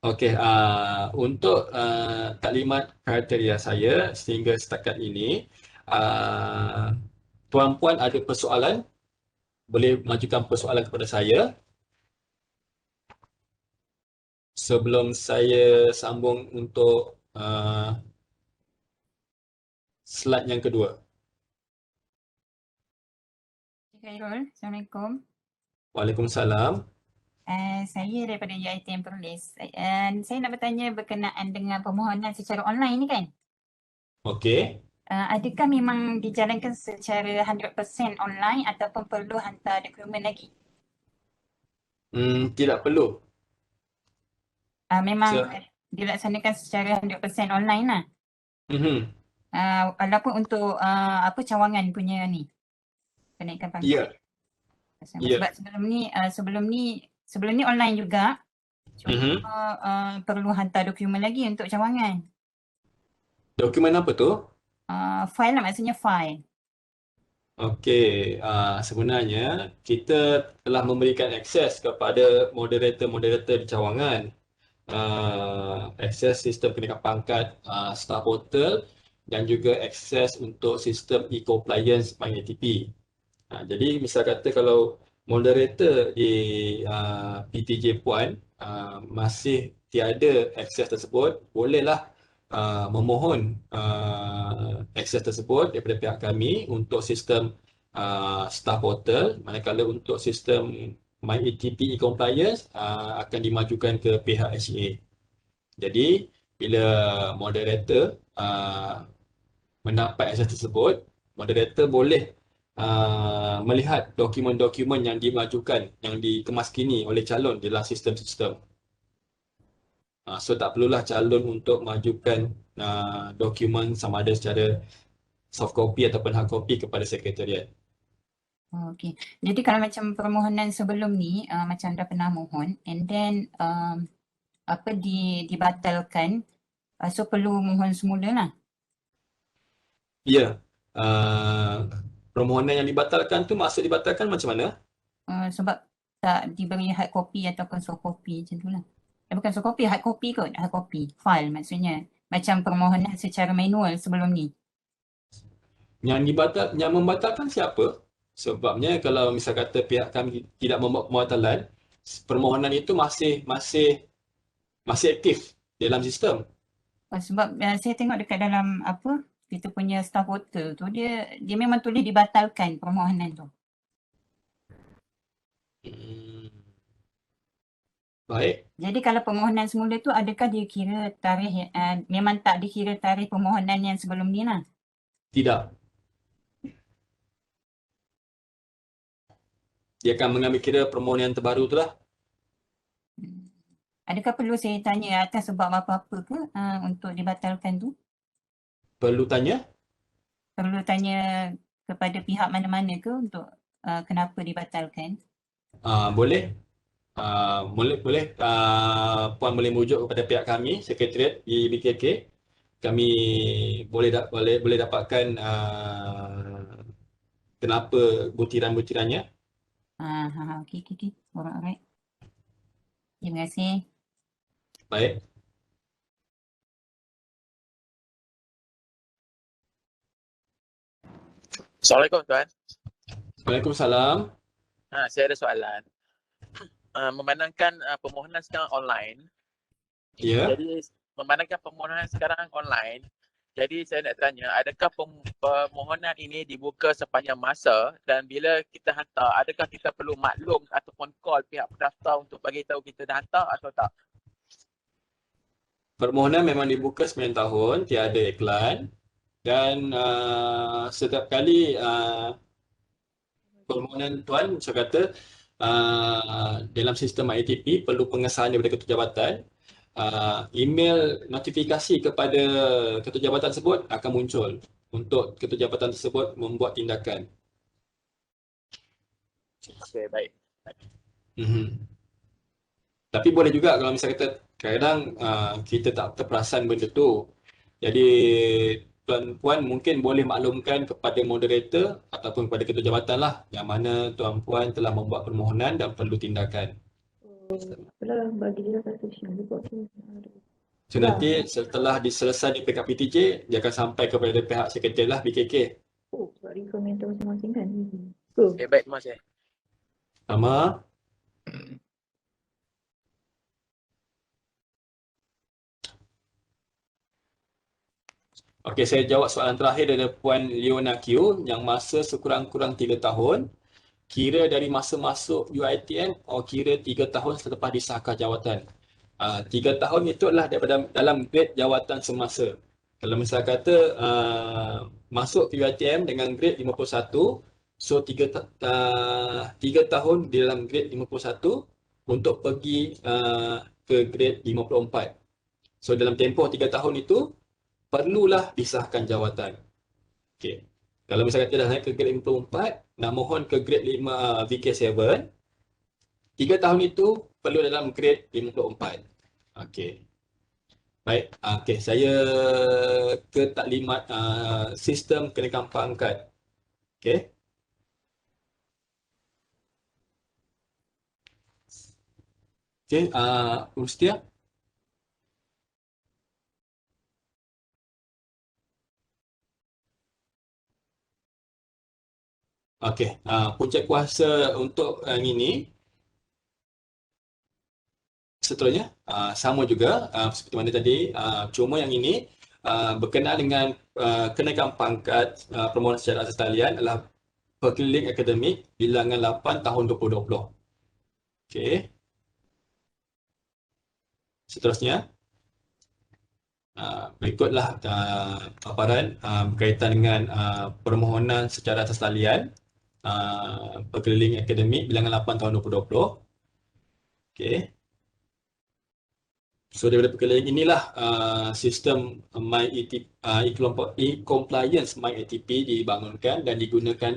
Okey, untuk taklimat kriteria saya sehingga setakat ini, tuan-puan ada persoalan, boleh majukan persoalan kepada saya sebelum saya sambung untuk slide yang kedua. Khairul, Assalamualaikum. Waalaikumsalam. Saya daripada UiTM Perlis. Saya nak bertanya berkenaan dengan permohonan secara online ni kan? Okey. Adakah memang dijalankan secara 100% online ataupun perlu hantar dokumen lagi? Tidak perlu. Memang dilaksanakan secara 100% online lah. Walaupun untuk apa cawangan punya ni, kenaikan pangkat. Sebab sebelum ni online juga. Cuma perlu hantar dokumen lagi untuk cawangan. Dokumen apa tu? File lah, maksudnya file. Okey, sebenarnya kita telah memberikan akses kepada moderator-moderator di cawangan. Akses sistem kenaikan pangkat staff portal dan juga akses untuk sistem e-compliance MyATP. Jadi misal kata kalau moderator di PTJ Puan masih tiada akses tersebut, bolehlah memohon akses tersebut daripada pihak kami untuk sistem staff portal, manakala untuk sistem MyATP e-compliance akan dimajukan ke pihak HA. Jadi bila moderator mendapat akses tersebut, moderator boleh melihat dokumen-dokumen yang dimajukan, yang dikemaskini oleh calon dalam sistem-sistem. So tak perlulah calon untuk majukan dokumen sama ada secara soft copy ataupun hard copy kepada sekretariat. Okay. Jadi kalau macam permohonan sebelum ni, macam dah pernah mohon and then dibatalkan, so perlu mohon semula lah. Ya, permohonan yang dibatalkan tu maksud dibatalkan macam mana? Sebab tak diberi hard copy ataupun soft copy macam tu lah. Bukan soft copy, hard copy kot, hard copy, file maksudnya. Macam permohonan secara manual sebelum ni. Yang membatalkan siapa? Sebabnya kalau misal kata pihak kami tidak membuat pembatalan, permohonan itu masih aktif dalam sistem. Sebab saya tengok dekat dalam apa kita punya staff portal tu dia memang tulis dibatalkan permohonan tu. Baik. Jadi kalau permohonan semula tu adakah dikira tarikh memang tak dikira tarikh permohonan yang sebelum ni lah? Tidak. Dia akan mengambil kira permohonan yang terbaru tu lah. Adakah perlu saya tanya atas sebab apa-apa ke untuk dibatalkan tu? Perlu tanya? Perlu tanya kepada pihak mana-mana ke untuk kenapa dibatalkan? Boleh. Boleh. Puan boleh merujuk kepada pihak kami, Sekretariat di BKK. Kami boleh dapatkan kenapa butiran-butirannya. Okey. Alright. Terima kasih. Baik. Assalamualaikum tuan. Waalaikumsalam. Saya ada soalan. Memandangkan permohonan sekarang online. Ya. Jadi memandangkan permohonan sekarang online, jadi saya nak tanya, adakah permohonan ini dibuka sepanjang masa dan bila kita hantar, adakah kita perlu maklum ataupun call pihak pendaftar untuk bagi tahu kita dah hantar atau tak? Permohonan memang dibuka sepanjang tahun, tiada iklan, dan setiap kali permohonan tuan, saya kata dalam sistem ITP perlu pengesahan daripada ketua jabatan, email notifikasi kepada ketua jabatan tersebut akan muncul untuk ketua jabatan tersebut membuat tindakan. Okey, baik. Tapi boleh juga kalau misalnya kata kadang kita tak terperasan benda tu. Jadi tuan-puan mungkin boleh maklumkan kepada moderator ataupun kepada ketua jabatan lah yang mana tuan-puan telah membuat permohonan dan perlu tindakan. So nanti setelah diselesai di pihak PTJ, dia akan sampai kepada pihak sekretariat lah BKK. Sebab requirement masing-masing kan. Okey, baik, terima kasih. Sama. Okey, saya jawab soalan terakhir dari Puan Leona Q yang masa sekurang-kurang 3 tahun. Kira dari masa masuk UiTM atau kira 3 tahun selepas disahkan jawatan. 3 tahun itu adalah daripada dalam grade jawatan semasa. Kalau misal kata masuk ke UiTM dengan grade 51, so 3 tahun di dalam grade 51 untuk pergi ke grade 54. So dalam tempoh 3 tahun itu perlulah disahkan jawatan. Okey. Kalau misalnya kita dah naik ke grade 54, nak mohon ke grade 5 VK7, 3 tahun itu perlu dalam grade 54. Okey. Baik, okey, saya ke taklimat sistem kenaikan pangkat. Okey. Okey, Rustia. Okey, punca kuasa untuk yang ini seterusnya sama juga seperti mana tadi, cuma yang ini berkenaan dengan kenaikan pangkat permohonan secara asas talian adalah perkeliling akademik bilangan 8 tahun 2020. Okey. Seterusnya berikutlah paparan berkaitan dengan permohonan secara asas talian perkeliling akademik bilangan 8 tahun 2020. Okey. So daripada perkeliling inilah sistem e-compliance MyATP dibangunkan dan digunakan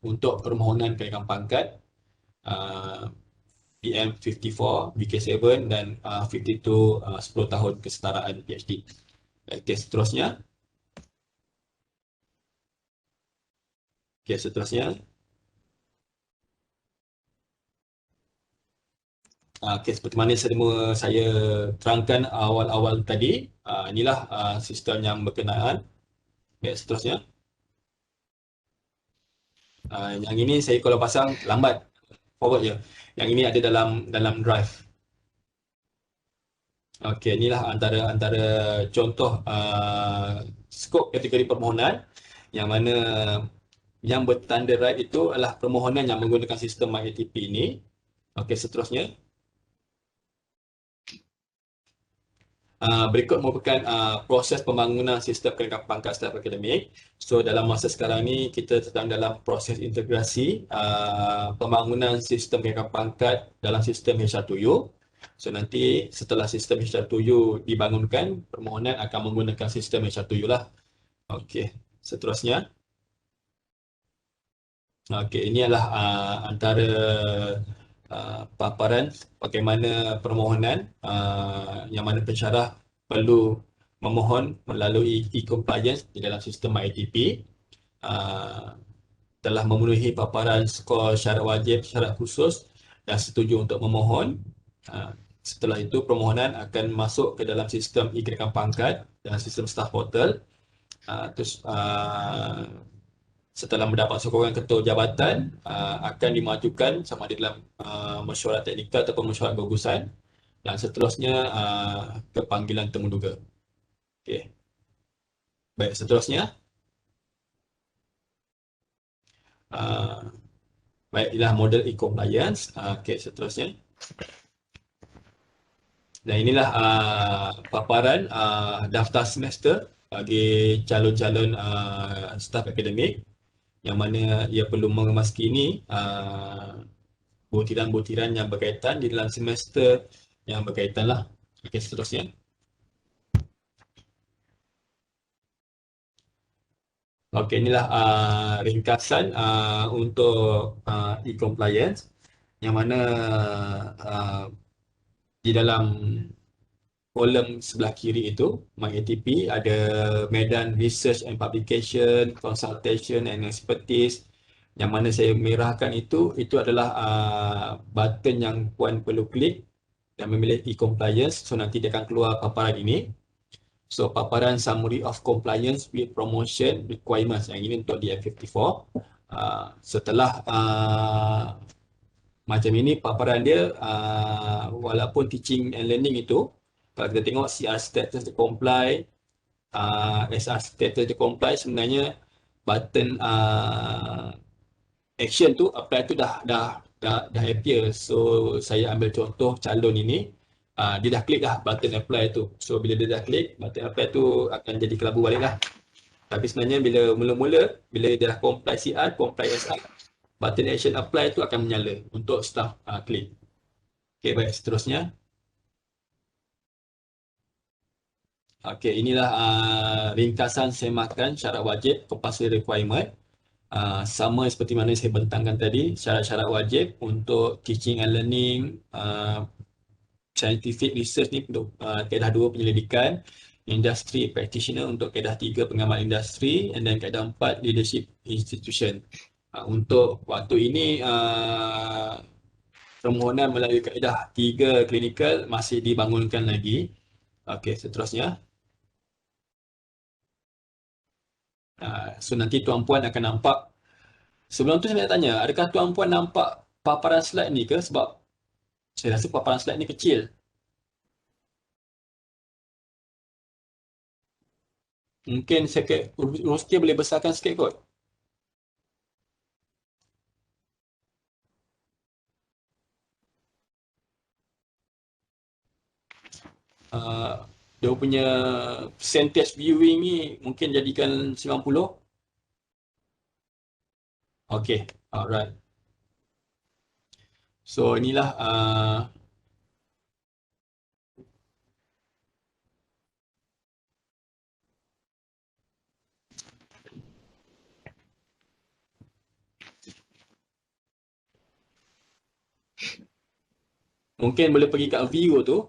untuk permohonan kenaikan pangkat PM54, BK7 dan 52 10 tahun kesetaraan PhD. Okey, seterusnya. Okey, seterusnya. Okey, seperti mana saya terangkan awal-awal tadi, inilah sistem yang berkenaan. Okey, seterusnya. Yang ini saya kalau pasang lambat, forward je. Yang ini ada dalam drive. Okey, inilah antara contoh skop kategori permohonan yang mana yang bertanda right itu adalah permohonan yang menggunakan sistem MyATP ini. Okey, seterusnya. Berikut merupakan proses pembangunan sistem peningkatan pangkat staf akademik. So dalam masa sekarang ni kita sedang dalam proses integrasi pembangunan sistem peningkatan pangkat dalam sistem HR2U. So nanti setelah sistem HR2U dibangunkan, permohonan akan menggunakan sistem HR2U lah. Okey, seterusnya. Okey, ini adalah antara paparan bagaimana permohonan yang mana pensyarah perlu memohon melalui e-compliance di dalam sistem MyATP, telah memenuhi paparan skor syarat wajib, syarat khusus dan setuju untuk memohon. Setelah itu permohonan akan masuk ke dalam sistem e-gerakan pangkat dan sistem staff portal. Terus setelah mendapat sokongan ketua jabatan akan dimajukan sama ada dalam mesyuarat teknikal ataupun mesyuarat gugusan dan seterusnya ke panggilan temuduga. Okey. Baik, seterusnya. Baik, inilah model e-compliance. Okey, seterusnya. Dan inilah paparan daftar semester bagi calon-calon staf akademik yang mana ia perlu mengemaskini butiran-butiran yang berkaitan di dalam semester yang berkaitan lah. Okey, seterusnya. Okey, inilah ringkasan untuk e-compliance yang mana di dalam kolom sebelah kiri itu MyATP ada medan research and publication, consultation and expertise. Yang mana saya merahkan itu adalah button yang puan perlu klik dan memilih e-compliance. So nanti dia akan keluar paparan ini. So paparan summary of compliance with promotion requirements. Yang ini untuk DF54. Setelah macam ini paparan dia, walaupun teaching and learning itu, kalau kita tengok CR status to comply, SR status to comply, sebenarnya button action tu apply tu dah appear. So saya ambil contoh calon ini, dia dah klik dah button apply tu. So bila dia dah klik button apply tu akan jadi kelabu balik lah. Tapi sebenarnya bila mula-mula bila dia dah comply CR, comply SR, button action apply tu akan menyala untuk staff klik. Okey, baik, seterusnya. Okey, inilah ringkasan semakan syarat wajib compulsory requirement. Sama seperti mana saya bentangkan tadi, syarat-syarat wajib untuk teaching and learning, scientific research ni untuk kaedah 2 penyelidikan, industry practitioner untuk kaedah 3 pengamal industri, and then kaedah 4 leadership institution. Untuk waktu ini permohonan melalui kaedah 3 klinikal masih dibangunkan lagi. Okey, seterusnya. So nanti tuan-puan akan nampak. Sebelum tu saya nak tanya, adakah tuan-puan nampak paparan slide ni ke? Sebab saya rasa paparan slide ni kecil. Mungkin Rustia boleh besarkan sikit kot. Dia punya percentage viewing ni mungkin jadikan 90. Okey, alright. So inilah mungkin boleh pergi kat view tu.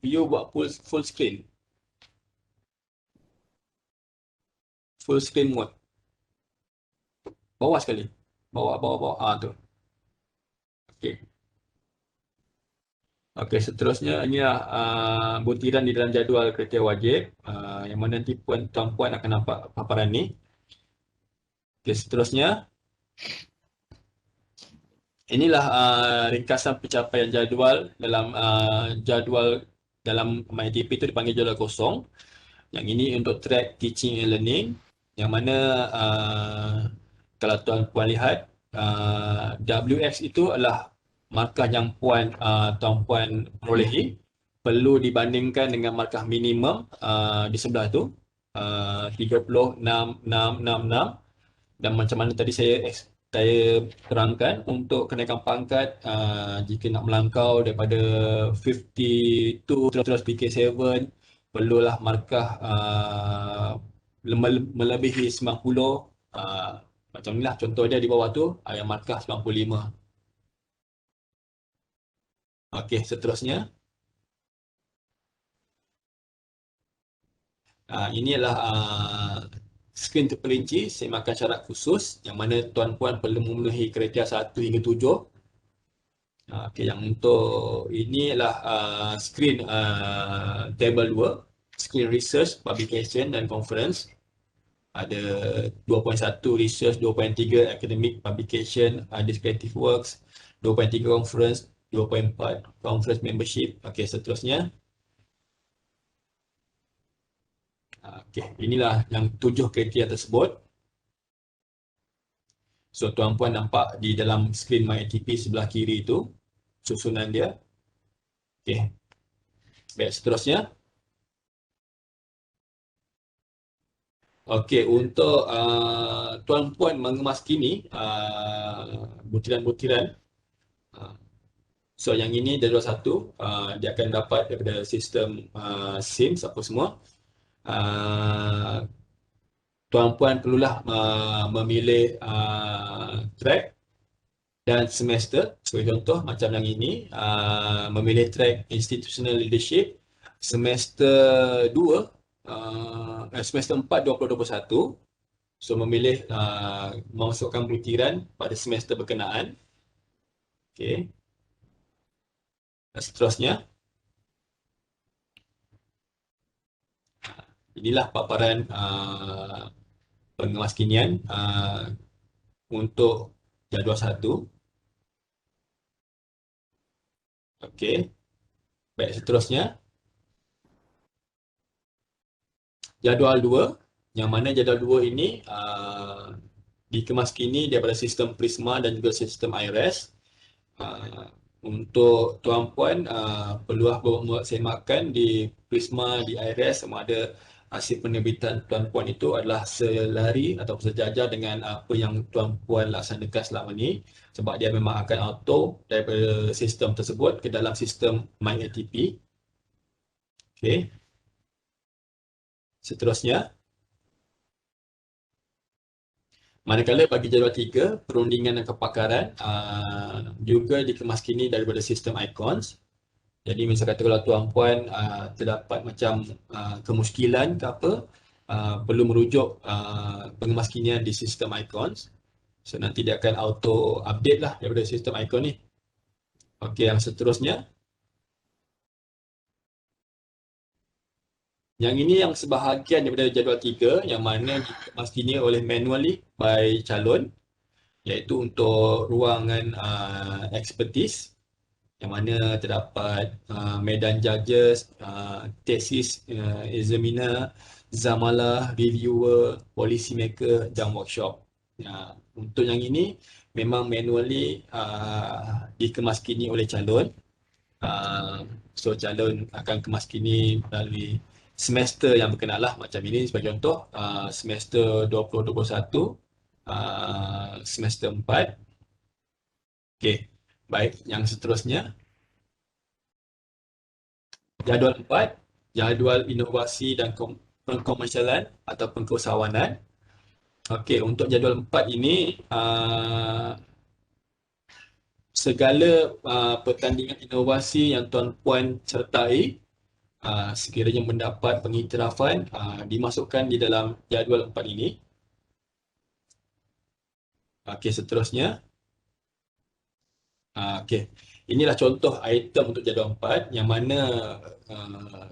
View buat full screen. Full screen mode. Bawah sekali. Bawah. Tu. Okey. Okey, seterusnya inilah butiran di dalam jadual kriteria wajib yang mana nanti tuan-puan akan nampak paparan ni. Okey, seterusnya inilah ringkasan pencapaian jadual dalam MyTP itu dipanggil jadual kosong. Yang ini untuk track teaching and learning, yang mana kalau tuan-puan lihat WX itu adalah markah yang tuan-puan perolehi, perlu dibandingkan dengan markah minimum di sebelah tu 36,666, dan macam mana tadi saya terangkan untuk kenaikan pangkat jika nak melangkau daripada 52 terus PK7 perlulah markah melebihi 90. Macam inilah contoh dia di bawah tu ada markah 95. Okey, seterusnya ini adalah skrin terperinci semakan syarat khusus yang mana tuan-puan perlu memenuhi kriteria 1 hingga 7. Okey, yang untuk ini adalah skrin table 2, skrin research, publication dan conference. Ada 2.1 research, 2.3 academic publication, ada creative works, 2.3 conference, 2.4 conference membership. Okey, seterusnya. Okey, inilah yang 7 kriteria tersebut. So, tuan-puan nampak di dalam skrin MyATP sebelah kiri itu susunan dia. Okey. Baik, seterusnya. Okey, untuk tuan-puan mengemaskini butiran-butiran. So, yang ini jadual 1, dia akan dapat daripada sistem SIMS apa semua. Tuan-puan perlulah memilih track dan semester. Sebagai contoh macam yang ini, memilih track Institutional Leadership semester 2, semester 4 2021. So memilih memasukkan butiran pada semester berkenaan. Okey. Seterusnya. Inilah paparan pengemaskinian untuk jadual 1. Okey. Baik, seterusnya. Jadual 2, yang mana jadual 2 ini dikemaskini daripada sistem Prisma dan juga sistem IRES. Untuk tuan-puan perlulah buat semakan di Prisma, di IRES, sama ada hasil penerbitan tuan-puan itu adalah selari atau sejajar dengan apa yang tuan-puan laksanakan selama ni, sebab dia memang akan auto daripada sistem tersebut ke dalam sistem MyATP. Okey. Seterusnya. Manakala bagi jadual 3, perundingan dan kepakaran juga dikemaskini daripada sistem icons. Jadi misal kata kalau tuan-puan terdapat macam kemuskilan ke apa, perlu merujuk pengemaskinian di sistem icons. So nanti dia akan auto update lah daripada sistem icon ni. Okey, yang seterusnya. Yang ini yang sebahagian daripada jadual 3 yang mana dikemaskini oleh manually by calon, iaitu untuk ruangan expertise yang mana terdapat medan judges, tesis examiner, zamalah, reviewer, policy maker dan workshop. Untuk yang ini memang manually dikemaskini oleh calon. So calon akan kemaskini melalui semester yang berkenaan lah. Macam ini sebagai contoh semester 2021, semester 4. Okey, baik, yang seterusnya. Jadual 4, jadual inovasi dan pengkomersialan atau pengkeusahawanan. Okey, untuk jadual 4 ini segala pertandingan inovasi yang tuan-puan sertai sekiranya mendapat pengiktirafan dimasukkan di dalam jadual 4 ini. Okey, seterusnya. Okey, inilah contoh item untuk jadual 4 yang mana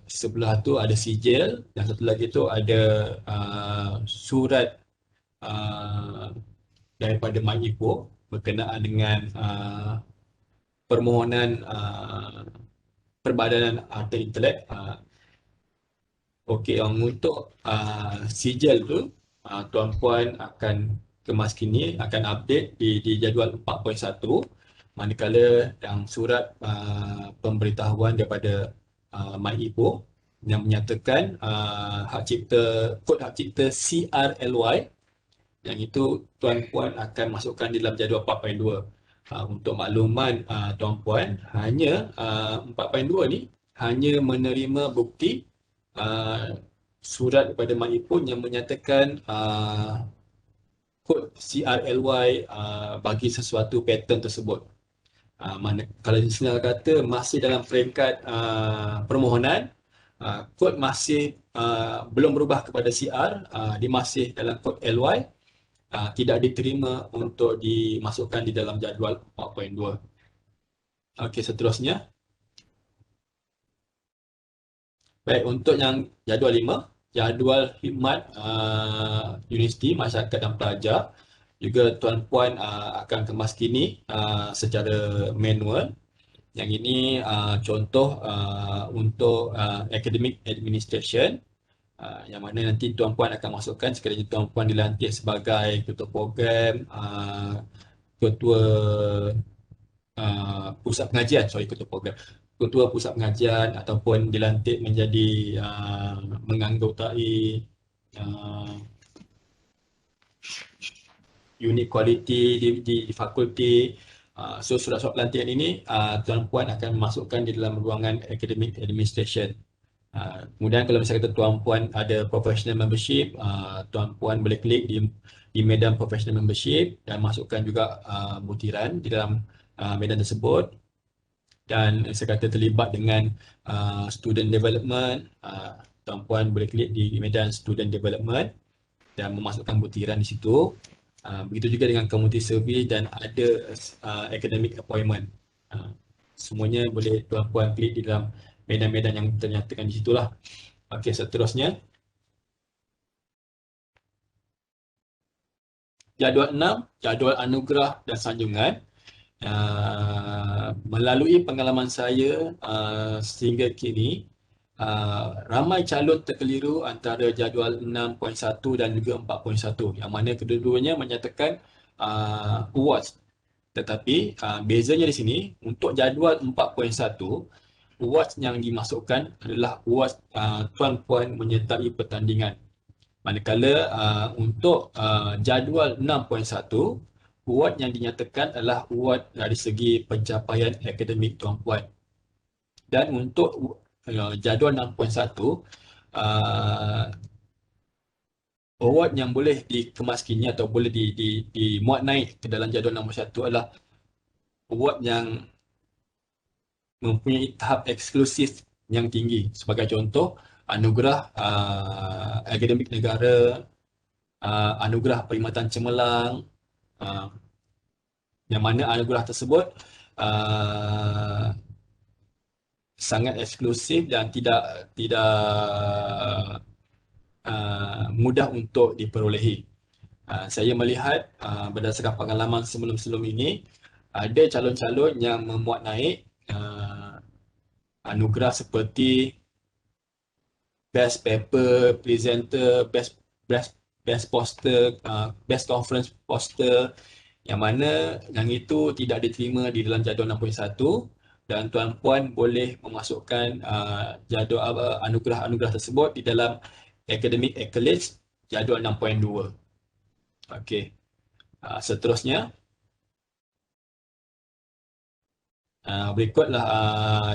sebelah tu ada sijil dan satu lagi tu ada surat daripada MyIPO. berkenaan dengan permohonan Perbadanan Harta Intelek. Okey, untuk sijil tu tuan-puan akan kemaskini, akan update di jadual 4.1, manakala yang surat pemberitahuan daripada MyIPO yang menyatakan kod hak cipta CRLY, yang itu tuan-puan akan masukkan di dalam jadual 4.2. Untuk makluman tuan-puan, hanya 4.2 ni hanya menerima bukti surat daripada MyIPO yang menyatakan kod CRLY bagi sesuatu pattern tersebut. Kalau senang kata masih dalam peringkat permohonan, kod masih belum berubah kepada CR, dia masih dalam kod LY, tidak diterima untuk dimasukkan di dalam jadual 4.2. Okey, seterusnya. Baik, untuk yang jadual 5, jadual khidmat universiti, masyarakat dan pelajar, juga tuan-puan akan kemaskini secara manual. Yang ini contoh untuk academic administration, yang mana nanti tuan-puan akan masukkan sekiranya tuan-puan dilantik sebagai ketua program, ketua pusat pengajian, ketua pusat pengajian, ataupun dilantik menjadi menganggotai unit kualiti di fakulti. So surat-surat pelantikan ini tuan-puan akan masukkan di dalam ruangan academic administration. Kemudian kalau misalnya kata tuan-puan ada professional membership, tuan-puan boleh klik di medan professional membership dan masukkan juga butiran di dalam medan tersebut. Dan saya kata terlibat dengan student development, tuan-puan boleh klik di medan student development dan memasukkan butiran di situ. Begitu juga dengan community service dan ada academic appointment. Semuanya boleh tuan-puan klik di dalam medan-medan yang ternyatakan di situlah. Okey, seterusnya. Jadual 6, jadual anugerah dan sanjungan. Melalui pengalaman saya sehingga kini, ramai calon terkeliru antara jadual 6.1 dan juga 4.1, yang mana kedua-duanya menyatakan awards. Tetapi bezanya di sini, untuk jadual 4.1, awards yang dimasukkan adalah awards tuan-puan menyertai pertandingan. Manakala untuk jadual 6.1, award yang dinyatakan adalah award dari segi pencapaian akademik tuan-puan. Dan untuk jadual 6.1, award yang boleh dikemaskini atau boleh dimuat naik ke dalam jadual 6.1 adalah award yang mempunyai tahap eksklusif yang tinggi. Sebagai contoh, anugerah akademik negara, anugerah perkhidmatan cemerlang, yang mana anugerah tersebut sangat eksklusif dan tidak mudah untuk diperolehi. Saya melihat berdasarkan pengalaman sebelum-sebelum ini, ada calon-calon yang memuat naik anugerah seperti best paper presenter, best poster, best conference poster, yang mana yang itu tidak diterima di dalam jadual 6.1, dan tuan-puan boleh memasukkan jadual anugerah-anugerah tersebut di dalam academic accolades jadual 6.2. Okey. Seterusnya, berikutlah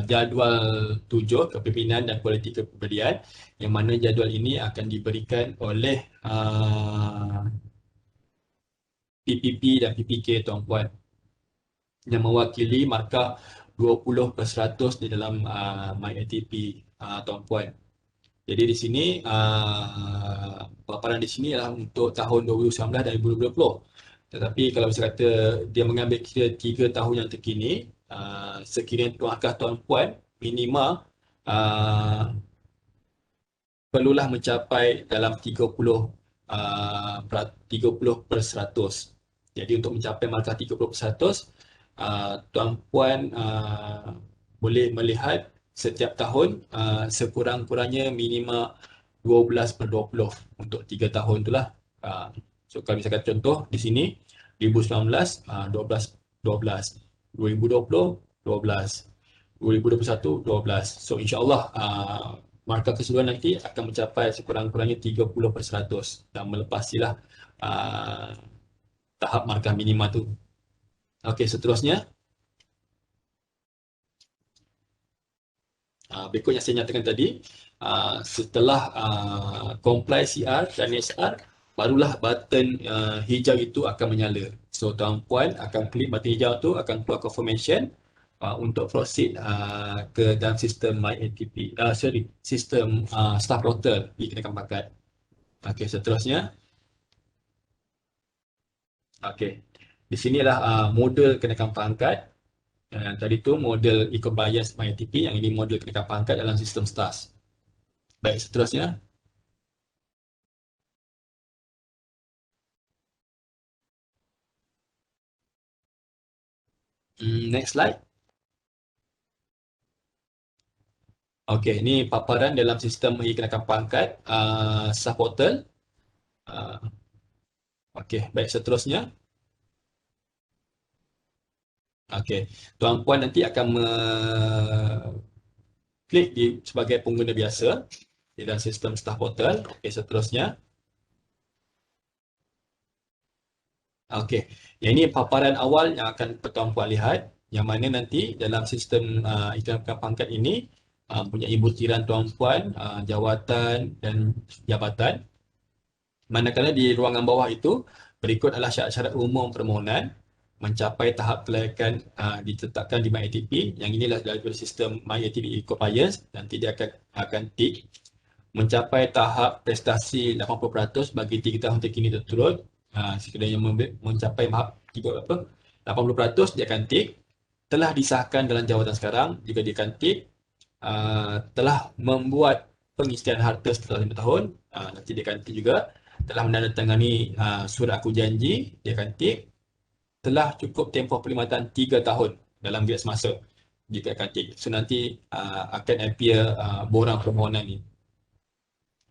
jadual 7, kepimpinan dan kualiti kepribadian, yang mana jadual ini akan diberikan oleh PPP dan PPK tuan-puan, yang mewakili markah 20% di dalam MyATP tuan-puan. Jadi di sini paparan di sini adalah untuk tahun 2019 dan 2020. Tetapi kalau saya kata dia mengambil kira 3 tahun yang terkini, sekiranya tuan-puan minima perlulah mencapai dalam 30%. Jadi untuk mencapai markah 30%, Tuan Puan boleh melihat setiap tahun sekurang-kurangnya minima 12/20 untuk 3 tahun itulah. So kalau misalkan contoh di sini 2019 12 12, 2020 12, 2021 12. So insya-Allah markah keseluruhan nanti akan mencapai sekurang-kurangnya 30% dan melepasilah tahap markah minima tu. Okey, seterusnya berikut yang saya nyatakan tadi, setelah comply CR dan SR, barulah button hijau itu akan menyala. So tuan puan akan klik button hijau tu, akan keluar confirmation untuk proceed ke dalam sistem MyATP, sistem staff portal di Kenakan Pangkat. Okey, seterusnya. Okey, di sinilah model Kenakan Pangkat. Yang tadi tu model e-compliance MyATP, yang ini model Kenakan Pangkat dalam sistem STAS. Baik, seterusnya. Next slide. Okey, ini paparan dalam sistem Kenakan Pangkat staff portal. Okey, baik, seterusnya. Okey, tuan puan nanti akan klik sebagai pengguna biasa di dalam sistem staff portal. Okey, seterusnya. Okey, yang ini paparan awal yang akan tuan puan lihat, yang mana nanti dalam sistem Kenakan Pangkat ini punya butiran tuan puan, jawatan dan jabatan. Manakala di ruangan bawah itu berikut adalah syarat-syarat umum permohonan mencapai tahap kelayakan ditetapkan di MyATP. Yang inilah daripada sistem MyATP e-compliance. Nanti dia akan tick mencapai tahap prestasi 80% bagi 3 tahun terkini berturut. Sekiranya mencapai 80%, dia akan tick telah disahkan dalam jawatan sekarang. Jika dia akan tick telah membuat pengisian harta setelah 5 tahun, nanti dia akan tick juga. Telah menandatangani surat aku janji, dia akan tick. Telah cukup tempoh perkhidmatan 3 tahun dalam garis masa, jika akan tick. So nanti akan appear borang permohonan ni.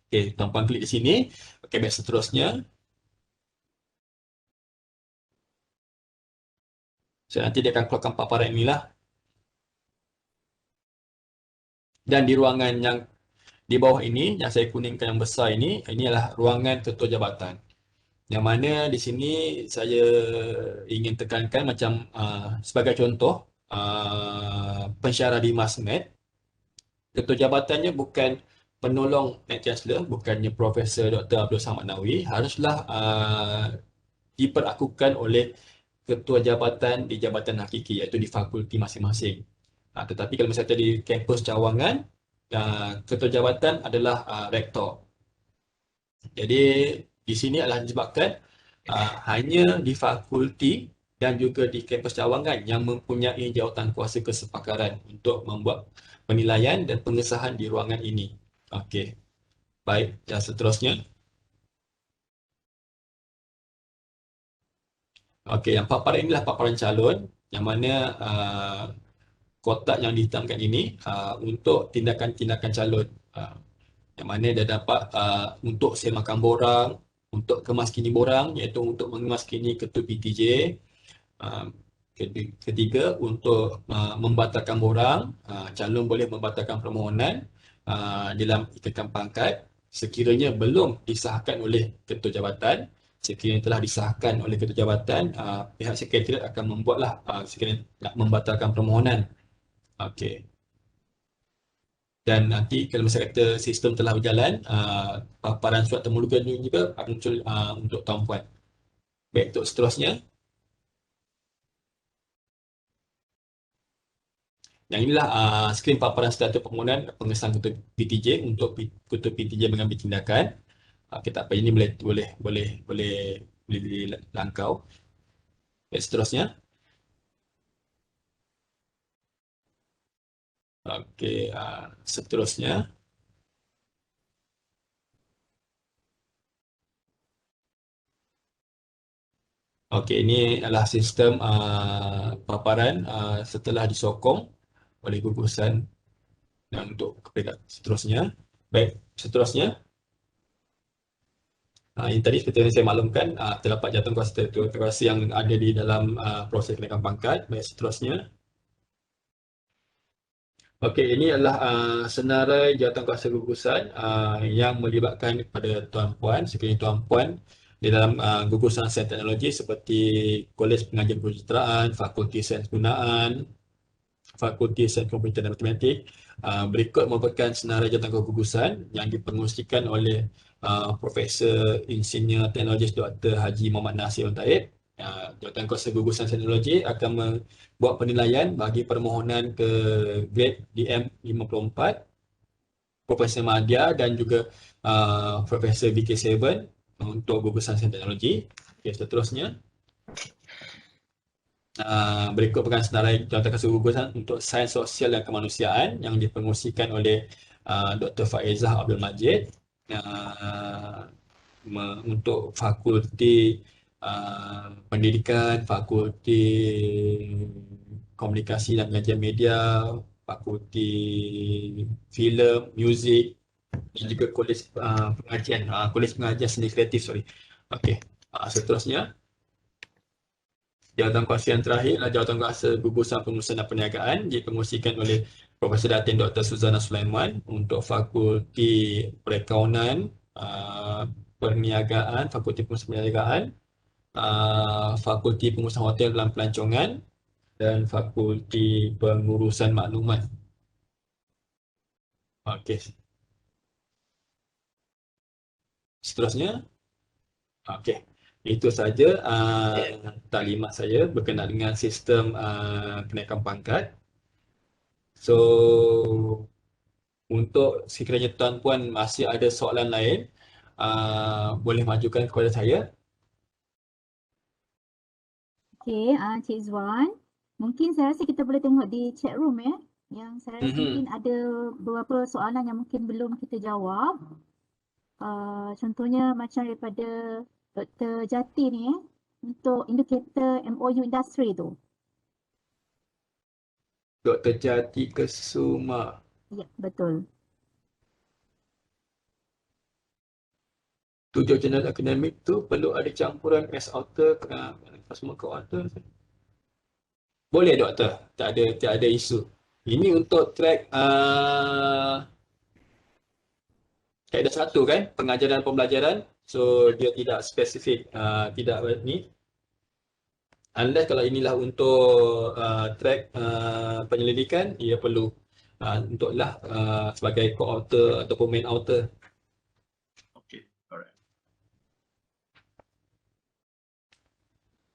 Okey, tuan-puan klik di sini. Okey, baik, seterusnya. So nanti dia akan keluarkan paparan inilah. Dan di ruangan yang di bawah ini, yang saya kuningkan yang besar ini adalah ruangan ketua jabatan. Yang mana di sini saya ingin tekankan macam sebagai contoh pensyarah di Masmed, ketua jabatannya bukan penolong Naib Chancellor, bukannya Profesor Dr. Abdul Samad Nawawi, haruslah diperakukan oleh ketua jabatan di jabatan hakiki, iaitu di fakulti masing-masing. Tetapi kalau misalnya di kampus Cawangan, ketua jabatan adalah rektor. Jadi di sini adalah disebabkan hanya di fakulti dan juga di kampus Cawangan yang mempunyai jawatan kuasa kesepakaran untuk membuat penilaian dan pengesahan di ruangan ini. Okey. Baik, dan seterusnya. Okey, yang paparan inilah paparan calon, yang mana kotak yang dihitamkan ini untuk tindakan-tindakan calon. Yang mana dia dapat untuk semakan borang, untuk kemaskini borang, iaitu untuk mengemaskini ketua PTJ. Ketiga, untuk membatalkan borang, calon boleh membatalkan permohonan dalam Kenakan Pangkat sekiranya belum disahkan oleh ketua jabatan. Sekiranya telah disahkan oleh ketua jabatan, pihak sekretariat akan membuatlah sekiranya nak membatalkan permohonan. Okey. Dan nanti kalau misalnya kata sistem telah berjalan, paparan surat temurukan juga akan muncul untuk tuan puan. Baik, untuk seterusnya. Yang inilah skrin paparan status permohonan pengesahan ketua PTJ untuk ketua PTJ mengambil tindakan. Okey, tak apa, ini boleh dilangkau. Baik, seterusnya. Okey, seterusnya. Okey, ini adalah sistem paparan setelah disokong oleh gugusan dan untuk peringkat seterusnya. Baik, seterusnya. Ini tadi seperti yang saya maklumkan, terdapat jawatan kuasa yang ada di dalam proses kenaikan pangkat. Baik, seterusnya. Okey, ini adalah senarai jawatankuasa gugusan yang melibatkan kepada tuan-puan, sekiranya tuan-puan di dalam gugusan sains teknologi seperti Kolej Pengajian Kejuruteraan, Fakulti Sains Penggunaan, Fakulti Sains Komputer dan Matematik. Berikut merupakan senarai jawatankuasa gugusan yang dipengerusikan oleh Profesor Insinyur Teknologis Dr. Haji Muhammad Nasir Taib. Jawatankuasa gugusan teknologi akan membuat penilaian bagi permohonan ke grade DM54, Profesor Madya dan juga Profesor VK7 untuk gugusan sains teknologi. Okay, seterusnya. Berikut merupakan senarai jawatankuasa gugusan untuk sains sosial dan kemanusiaan yang dipengerusikan oleh Dr. Faizah Abdul Majid untuk Fakulti Pendidikan, Fakulti Komunikasi dan Pengajian Media, Fakulti Filem, Muzik dan juga Kolej Pengajian Seni Kreatif, Okey, seterusnya. Jawatankuasa yang terakhir adalah jawatankuasa gugusan pengurusan dan perniagaan dipengerusikan oleh Profesor Datin Dr. Suzana Sulaiman untuk Fakulti Perakaunan, Perniagaan, Fakulti Pengurusan Perniagaan, Fakulti Pengurusan Hotel dan Pelancongan dan Fakulti Pengurusan Maklumat. Okey. Seterusnya. Okey. Itu saja taklimat saya berkenaan dengan sistem kenaikan pangkat. So, untuk sekiranya tuan-puan masih ada soalan lain, boleh majukan kepada saya. Okey, Cik Izwan. Mungkin saya rasa kita boleh tengok di chat room ya. Yang saya rasa mungkin ada beberapa soalan yang mungkin belum kita jawab. Contohnya macam daripada Dr. Jati ni untuk indikator MOU industri tu. Dr. Jati Kesuma. Ya, betul. Tujuh channel akademik tu perlu ada campuran S author semua ke author. Boleh doktor, tak ada isu. Ini untuk track kaedah satu kan, pengajaran dan pembelajaran. So dia tidak spesifik, tidak ni. Unless kalau inilah untuk track penyelidikan, ia perlu untuklah sebagai co-author ataupun main author. Okay, alright.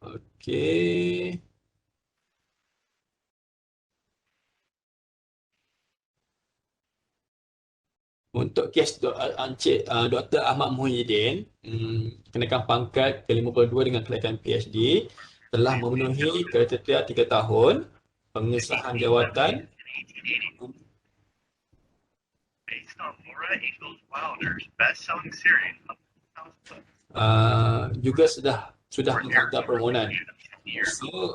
Okay. Untuk kes Encik Dr. Ahmad Muhyiddin, kenaikan pangkat ke-52 dengan kenaikan PhD, telah memenuhi kriteria 3 tahun pengesahan jawatan juga sudah menghantar permohonan. So,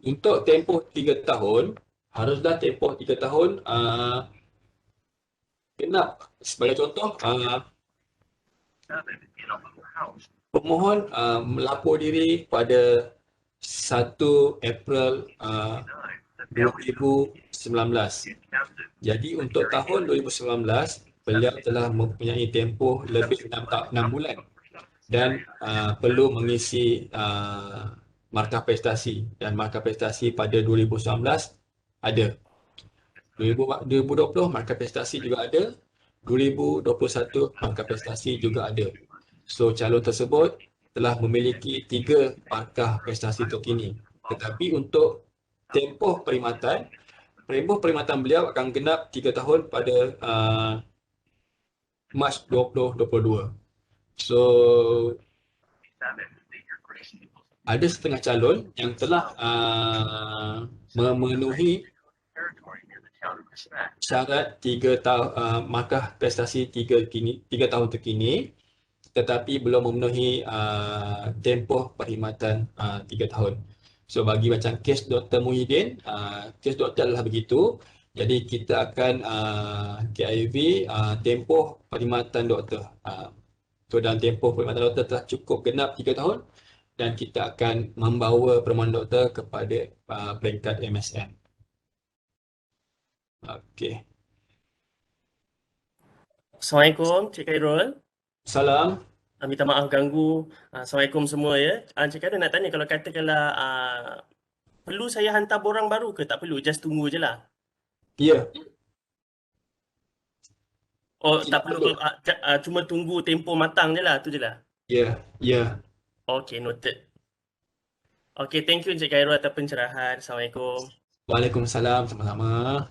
untuk tempoh 3 tahun, haruslah tempoh 3 tahun genap. Sebagai contoh, pemohon melapor diri pada 1 April 2019. Jadi untuk tahun 2019, beliau telah mempunyai tempoh lebih 6 bulan dan perlu mengisi markah prestasi, dan markah prestasi pada 2019 ada. 2020 markah prestasi juga ada. 2021 markah prestasi juga ada. So calon tersebut telah memiliki 3 markah prestasi terkini. Tetapi untuk tempoh perkhidmatan beliau akan genap 3 tahun pada Mac 2022. So ada setengah calon yang telah memenuhi syarat 3 markah prestasi 3 tahun terkini, tetapi belum memenuhi tempoh perkhidmatan 3 tahun. So bagi macam kes Dr. Muhyiddin, kes doktor adalah begitu. Jadi kita akan KIV tempoh perkhidmatan doktor. So dalam tempoh perkhidmatan doktor telah cukup genap 3 tahun dan kita akan membawa permohonan doktor kepada peringkat MSN. Okey. Assalamualaikum Cik Khairul. Salam. Minta maaf ganggu. Assalamualaikum semua ya. Cik Khairul nak tanya, kalau katakanlah perlu saya hantar borang baru ke tak perlu? Just tunggu je lah. Ya. Oh, Tidak tak perlu. perlu. Cuma tunggu tempoh matang je lah, tu je lah. Ya, ya. Okay, noted. Okay, thank you Cik Khairul atas pencerahan. Assalamualaikum. Waalaikumsalam, sama-sama.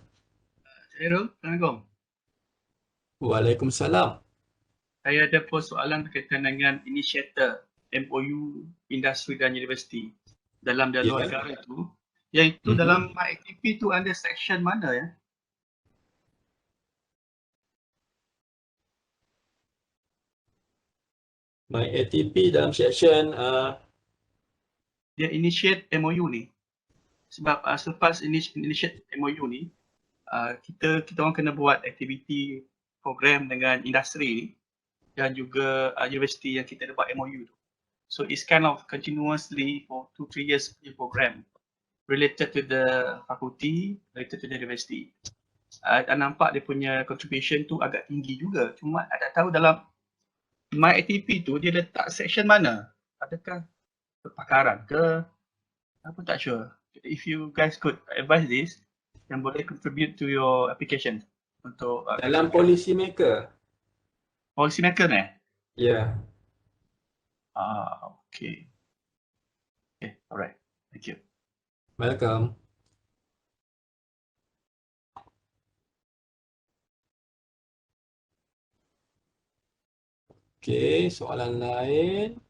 Cik Khairul, Assalamualaikum. Waalaikumsalam. Saya ada post soalan berkaitan dengan inisiator MOU industri dan universiti dalam jadual negara itu, iaitu dalam MyATP tu ada section mana ya? MyATP dalam section Dia initiate MOU ni. Sebab selepas initiate MOU ni, kita orang kena buat aktiviti program dengan industri ni dan juga universiti yang kita ada buat MOU tu. So it's kind of continuously for 2-3 years punya program related to the faculty, related to the university. Dan nampak dia punya contribution tu agak tinggi juga. Cuma tak tahu dalam MyATP tu dia letak section mana? Adakah kepakaran ke? Aku tak sure. If you guys could advise this, yang boleh contribute to your application untuk dalam policy maker. policy maker ni? Ya. Okay. Okay, alright. Thank you. Welcome. Okey, soalan lain.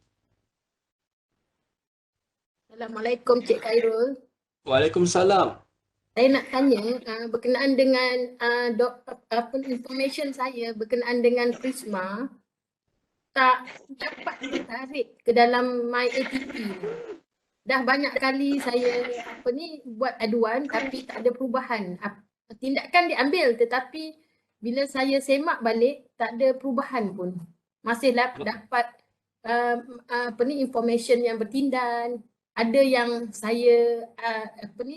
Assalamualaikum Cik Khairul. Waalaikumsalam. Saya nak tanya berkenaan dengan information saya berkenaan dengan Prisma tak dapat ditarik ke dalam MyATP. Dah banyak kali saya buat aduan tapi tak ada perubahan. Tindakan diambil tetapi bila saya semak balik tak ada perubahan pun. Masihlah dapat information yang bertindan. Ada yang saya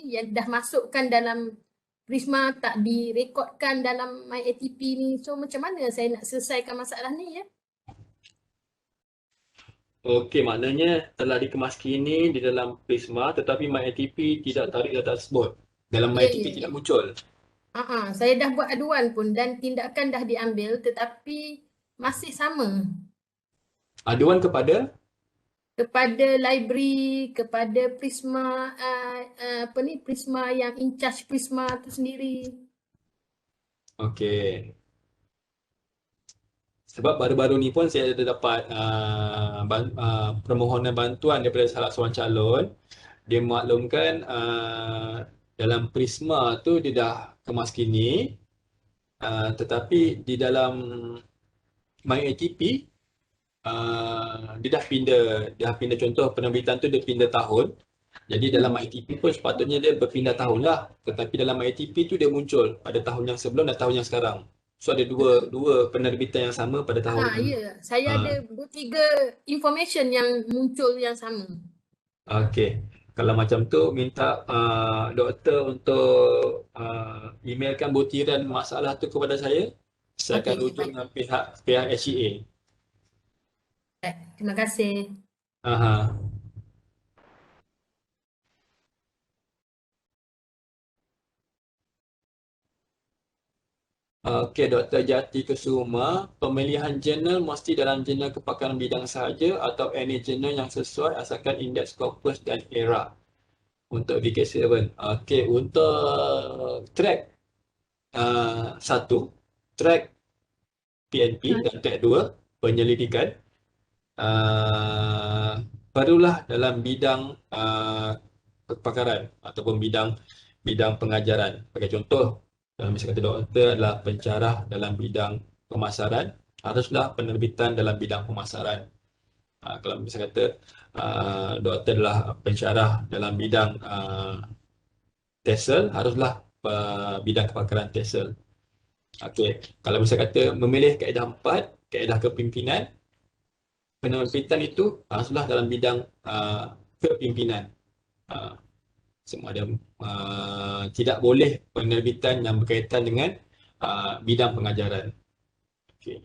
yang dah masukkan dalam Prisma tak direkodkan dalam MyATP ni. So macam mana saya nak selesaikan masalah ni ya? Okey, maknanya telah dikemaskini di dalam Prisma tetapi MyATP tidak tarik data tersebut. Dalam MyATP tidak muncul. Saya dah buat aduan pun dan tindakan dah diambil tetapi masih sama. Aduan kepada? Kepada library, kepada Prisma, Prisma yang in charge Prisma tu sendiri. Okey. Sebab baru-baru ni pun saya ada dapat permohonan bantuan daripada salah seorang calon. Dia maklumkan dalam Prisma tu dia dah kemaskini, tetapi di dalam MyATP dia dah pindah contoh penerbitan tu dia pindah tahun. Jadi dalam MyATP pun sepatutnya dia berpindah tahun lah. Tetapi dalam MyATP tu dia muncul pada tahun yang sebelum dan tahun yang sekarang. So ada dua penerbitan yang sama pada tahun ini. Ya, saya ada 3 information yang muncul yang sama. Okey. Kalau macam tu minta doktor untuk emailkan butiran masalah tu kepada saya. Saya akan rujuk dengan pihak HEA. Terima kasih. Okey, Dr. Jati Kesuma, pemilihan jurnal mesti dalam jurnal kepakaran bidang sahaja atau any jurnal yang sesuai asalkan indeks Scopus dan ERA untuk VK7. Okey, untuk track 1, track PNP dan track 2, penyelidikan, perlulah dalam bidang kepakaran ataupun bidang pengajaran. Sebagai contoh, misal kata doktor adalah pencarah dalam bidang pemasaran, haruslah penerbitan dalam bidang pemasaran. Kalau misalnya kata doktor adalah pensyarah dalam bidang TESOL, haruslah bidang kepakaran TESOL. Okey, kalau misalnya kata memilih kaedah 4, kaedah kepimpinan, penerbitan itu haruslah dalam bidang kepimpinan. Semua ada, tidak boleh penerbitan yang berkaitan dengan bidang pengajaran. Okey.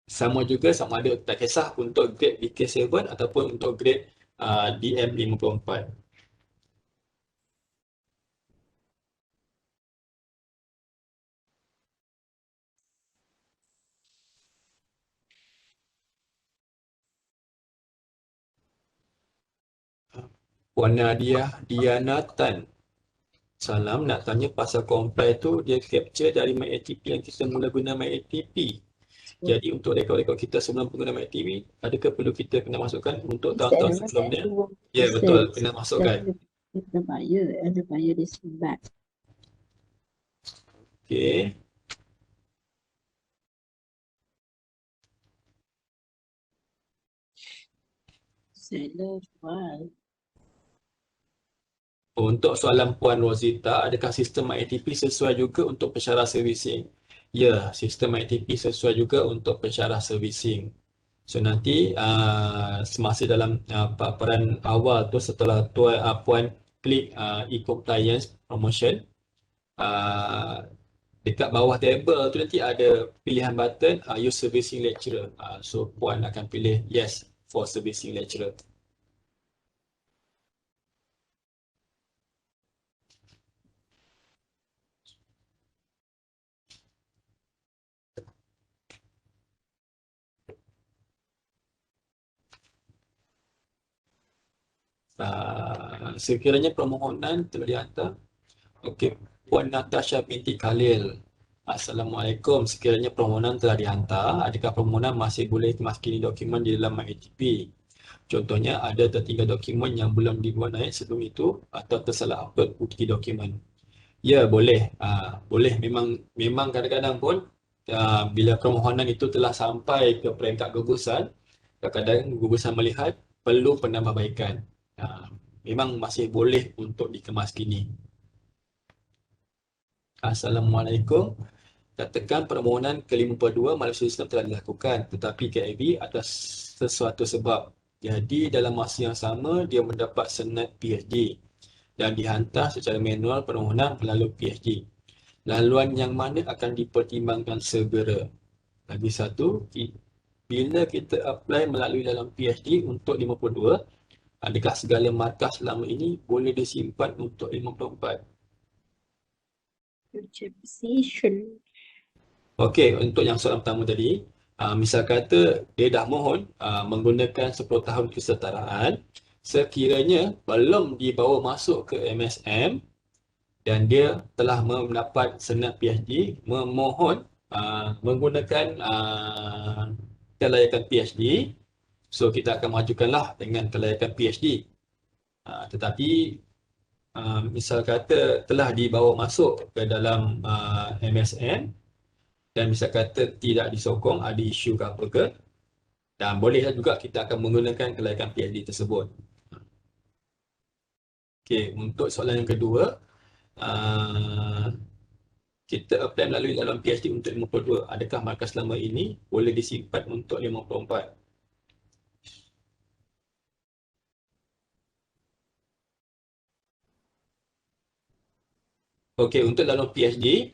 Sama juga, sama ada tak kisah untuk grade BK7 ataupun untuk grade DM54. Puan Nadia Diana Tan, salam, nak tanya pasal comply tu dia capture dari MyATP yang kita mula guna MyATP. Jadi untuk rekod-rekod kita sebelum pengguna MyATP, adakah perlu kita kena masukkan untuk tahun-tahun sebelumnya? Ya, betul, kena masukkan. The buyer is back. Okey. Seller file. Untuk soalan Puan Rosita, adakah sistem MyATP sesuai juga untuk pensyarah servicing? Ya, sistem MyATP sesuai juga untuk pensyarah servicing. So nanti semasa dalam paparan awal tu, setelah Puan klik e-compliance promotion, dekat bawah table tu nanti ada pilihan button use servicing lecturer. So Puan akan pilih yes for servicing lecturer. Sekiranya permohonan telah dihantar. Okey, Puan Natasha binti Khalil. Assalamualaikum. Sekiranya permohonan telah dihantar, adakah permohonan masih boleh kemaskini dokumen di dalam MyATP? Contohnya ada tertinggal dokumen yang belum dibuat naik sebelum itu atau tersalah upload bukti dokumen. Ya, boleh. Boleh. Memang kadang-kadang pun bila permohonan itu telah sampai ke peringkat gugusan, kadang-kadang gugusan melihat perlu penambahbaikan. Memang masih boleh untuk dikemaskini. Assalamualaikum. Katakan permohonan ke-52 Malaysia Sistem telah dilakukan, tetapi KAB atas sesuatu sebab. Jadi dalam masa yang sama dia mendapat senat PhD dan dihantar secara manual permohonan melalui PhD. Laluan yang mana akan dipertimbangkan segera? Lagi satu, bila kita apply melalui dalam PhD untuk 52, adakah segala markah selama ini boleh disimpan untuk 54? Okey, untuk yang soalan pertama tadi, misal kata dia dah mohon menggunakan 10 tahun kesetaraan, sekiranya belum dibawa masuk ke MSM dan dia telah mendapat senat PhD, memohon menggunakan kelayakan PhD, so kita akan majukanlah dengan kelayakan PhD. Tetapi misal kata telah dibawa masuk ke dalam MSN dan misal kata tidak disokong, ada isu ke apa ke, dan bolehlah juga kita akan menggunakan kelayakan PhD tersebut. Okey, untuk soalan yang kedua, kita apply melalui dalam PhD untuk 52, adakah markah selama ini boleh disimpan untuk 54? Okey, untuk dalam PhD,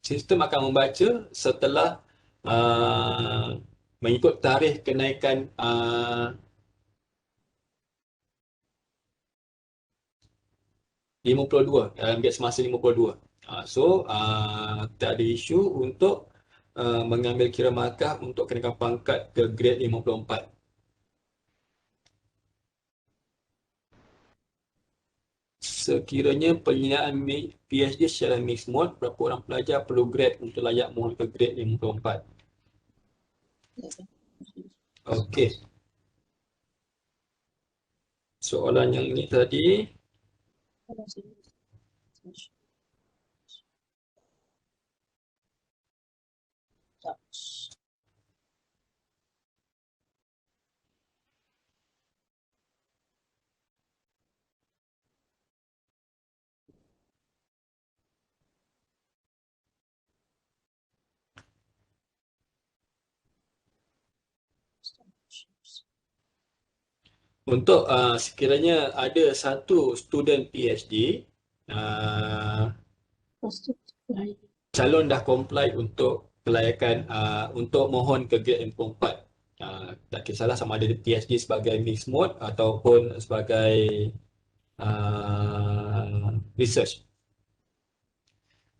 sistem akan membaca setelah mengikut tarikh kenaikan uh, 52, dalam batch semasa 52. So, tak ada isu untuk mengambil kira markah untuk kenaikan pangkat ke grade 54. Sekiranya penilaian PhD secara mixed mode, berapa orang pelajar perlu grade untuk layak mohon ke grade 54? Okey. Soalan yang ini tadi, Untuk sekiranya ada satu student PhD, calon dah comply untuk kelayakan untuk mohon ke grade M4. Tak kisahlah sama ada PhD sebagai mixed mode ataupun sebagai research.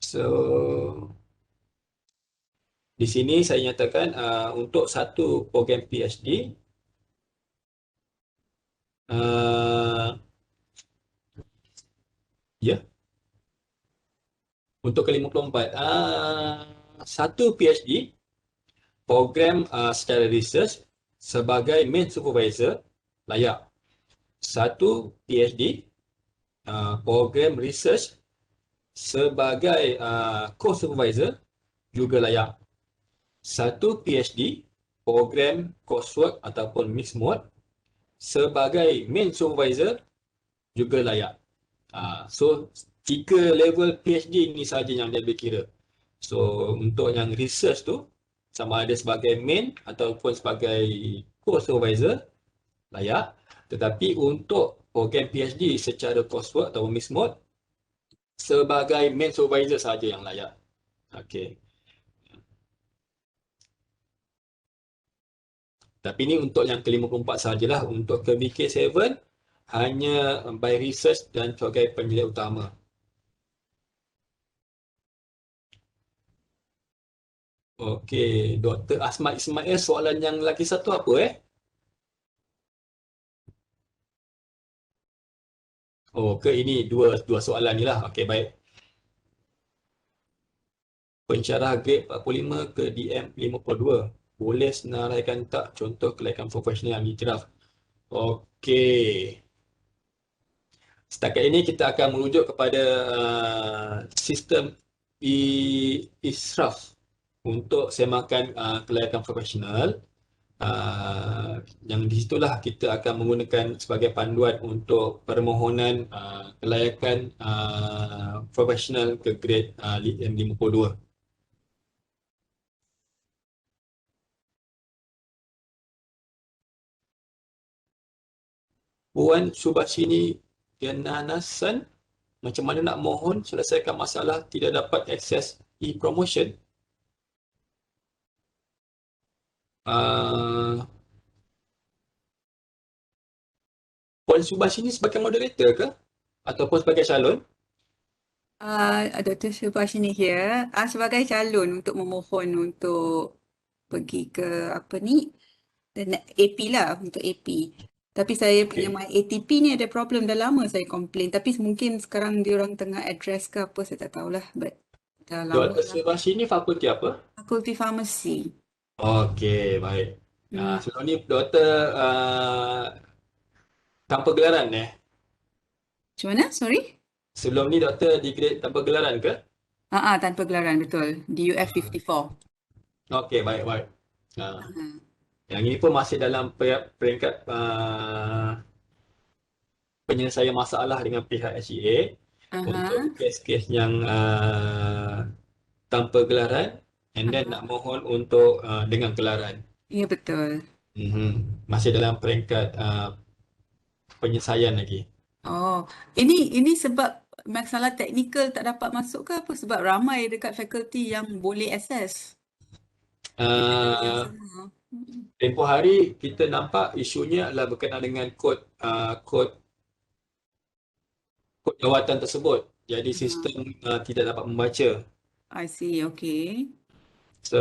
So di sini saya nyatakan untuk satu program PhD ya, untuk ke-54 satu PhD program secara research sebagai main supervisor layak. Satu PhD program research sebagai co-supervisor juga layak. Satu PhD program coursework ataupun mixed mode sebagai main supervisor juga layak. So 3 level PhD ni saja yang dia ambil kira. So untuk yang research tu sama ada sebagai main ataupun sebagai co-supervisor layak. Tetapi untuk program PhD secara coursework atau mixed mode sebagai main supervisor saja yang layak. Okey. Tapi ni untuk yang ke-54 sajalah. Untuk ke VK7 hanya by research dan sebagai penilai utama. Okey, Dr. Asmat Ismail, soalan yang lagi satu apa Oh, ini dua soalan ni lah. Okey, baik. Pensyarah grade 45 ke DM 52. Boleh senaraikan tak contoh kelayakan profesional yang diiktiraf? Okey. Setakat ini kita akan merujuk kepada sistem israf untuk semakan kelayakan profesional. Yang di situlah kita akan menggunakan sebagai panduan untuk permohonan kelayakan profesional ke grade M52. Puan Subashini Gananasan, macam mana nak mohon selesaikan masalah tidak dapat akses e-promotion? Puan Subashini sebagai moderator ke? Ataupun sebagai calon? Dr. Subashini here. Sebagai calon untuk memohon untuk pergi ke apa ni? AP lah, untuk AP. Tapi saya punya my ATP ni ada problem, dah lama saya complain. Tapi mungkin sekarang diorang tengah address ke apa, saya tak tahulah. But dah lama Dr. lah. Subashini fakulti apa? Fakulti Farmasi. Okey, baik. Sebelum ni doktor tanpa gelaran Macam mana? Sorry? Sebelum ni doktor di grade tanpa gelaran ke? Tanpa gelaran, betul. Di UF 54. Okey, baik. Yang ini pun masih dalam peringkat penyelesaian masalah dengan pihak SEA untuk kes-kes yang tanpa gelaran and then nak mohon untuk dengan gelaran. Ya, betul. Masih dalam peringkat penyelesaian lagi. Oh, ini sebab masalah teknikal tak dapat masuk ke apa? Sebab ramai dekat fakulti yang boleh access. Tempoh hari kita nampak isunya adalah berkenaan dengan kod jawatan tersebut. Jadi sistem tidak dapat membaca. I see, okay. So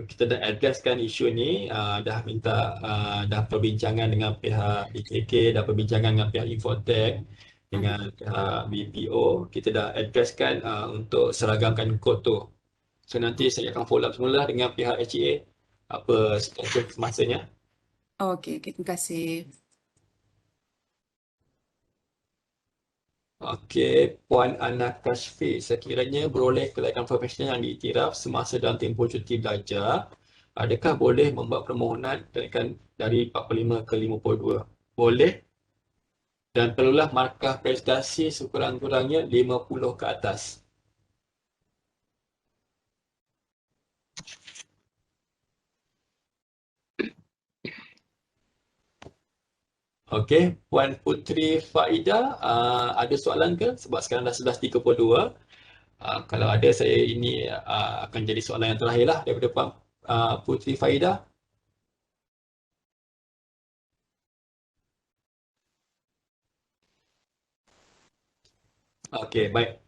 kita dah addresskan isu ni, dah minta dah perbincangan dengan pihak BKK, dah perbincangan dengan pihak Infotech, dengan pihak BPO. Kita dah addresskan untuk seragamkan kod tu. So nanti saya akan follow up semula dengan pihak HEA apa masanya. Okey, terima kasih. Okey, Puan Ana Kashfi, sekiranya beroleh kelayakan profesional yang diiktiraf semasa dalam tempoh cuti belajar, adakah boleh membuat permohonan kelayakan dari 45 ke 52? Boleh, dan perlulah markah prestasi sekurang-kurangnya 50 ke atas. Okey, Puan Putri Faida, ada soalan ke? Sebab sekarang dah 11.32. Kalau ada, saya ini akan jadi soalan yang terakhir lah daripada Puan Putri Faida. Okey, baik.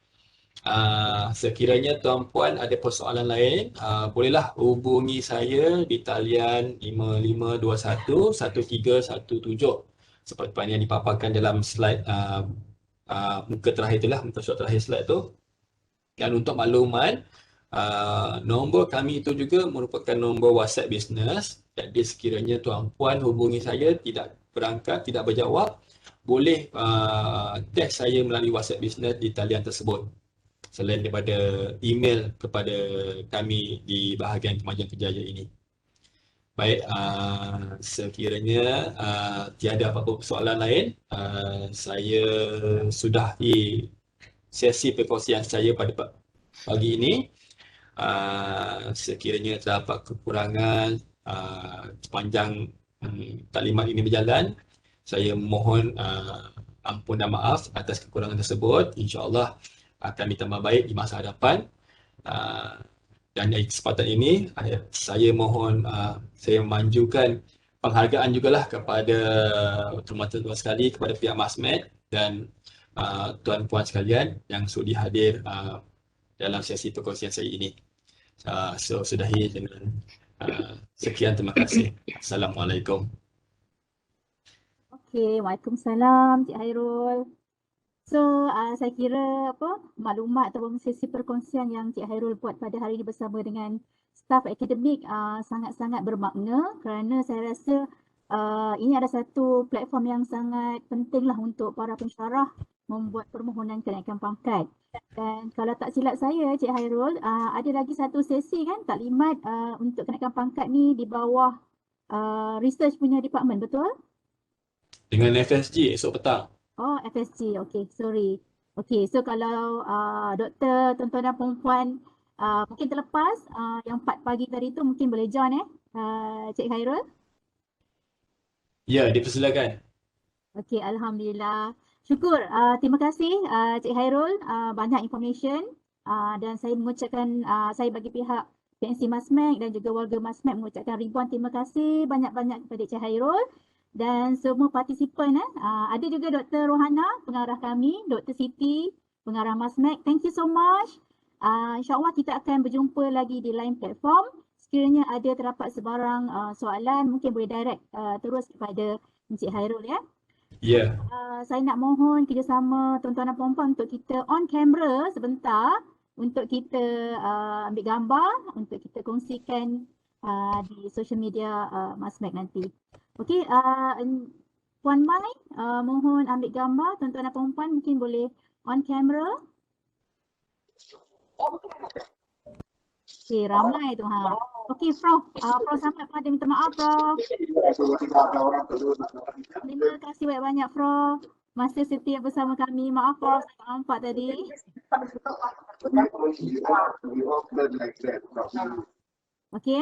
Sekiranya tuan-puan ada persoalan lain, bolehlah hubungi saya di talian 5521 1317 seperti yang dipaparkan dalam slide muka terakhir itulah, muka surat terakhir slide tu. Dan untuk makluman, nombor kami itu juga merupakan nombor WhatsApp business. Jadi sekiranya tuan-puan hubungi saya tidak berangkat, tidak berjawab, boleh teks saya melalui WhatsApp business di talian tersebut. Selain daripada email kepada kami di bahagian Kemajuan Kerjaya ini. Baik, sekiranya tiada apa-apa soalan lain, saya sudahi sesi perkongsian saya pada pagi ini. Sekiranya terdapat kekurangan sepanjang taklimat ini berjalan, saya mohon ampun dan maaf atas kekurangan tersebut. InsyaAllah akan ditambah baik di masa hadapan. Dan dari kesempatan ini, saya mohon, saya memanjukan penghargaan jugalah kepada tuan-tuan sekali, kepada pihak Masmed dan tuan-puan sekalian yang sudi hadir dalam sesi perkongsian saya ini. So, sudahi dengan sekian, terima kasih. Assalamualaikum. Okey, Waalaikumsalam Cik Hairul. So, saya kira maklumat ataupun sesi perkongsian yang Cik Hairul buat pada hari ini bersama dengan staf akademik sangat-sangat bermakna kerana saya rasa ini ada satu platform yang sangat pentinglah untuk para pensyarah membuat permohonan kenaikan pangkat. Dan kalau tak silap saya, Cik Hairul, ada lagi satu sesi kan, taklimat untuk kenaikan pangkat ni di bawah research punya department, betul? Dengan FSG esok petang. Oh, FSG. Okey, sorry. Okey, so kalau doktor, tuan-tuan dan puan-puan mungkin terlepas yang 4 pagi tadi tu mungkin boleh join Cik Hairul? Ya, dipersilakan. Okey, alhamdulillah. Syukur. Terima kasih Cik Hairul, banyak information dan saya mengucapkan saya bagi pihak PNC Masmed dan juga warga Masmed mengucapkan ribuan terima kasih banyak-banyak kepada Cik Hairul. Dan semua partisipan, ada juga Dr. Rohana, pengarah kami, Dr. Siti, pengarah Masmed. Thank you so much. InsyaAllah kita akan berjumpa lagi di lain platform. Sekiranya ada terdapat sebarang soalan, mungkin boleh direct terus kepada Encik Hairul ya. Ya. Saya nak mohon kerjasama tuan-tuan dan puan-puan untuk kita on camera sebentar untuk kita ambil gambar, untuk kita kongsikan di social media Masmed nanti. Okey, Puan Mai, mohon ambil gambar tuan-tuan dan puan-puan, mungkin boleh on camera. Okey, ramai tu Okey, Prof. Prof Samad ada minta maaf, Prof. Terima kasih banyak-banyak, Prof. Masih setia bersama kami. Maaf, Prof, saya tak nampak tadi. Okey,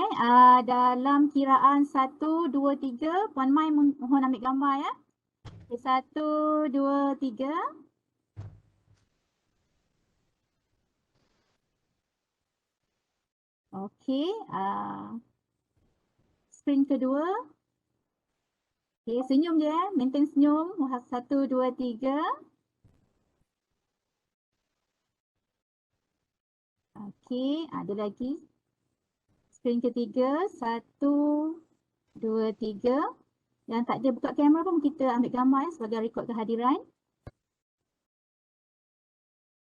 dalam kiraan 1, 2, 3, Puan Mai mohon ambil gambar ya. Okay, 1, 2, 3. Okey, screen kedua. Okey, senyum je maintain senyum. 1, 2, 3. Okey, ada lagi. Screen ketiga, 1, 2, 3. Yang tak ada buka kamera pun kita ambil gambar ya sebagai rekod kehadiran.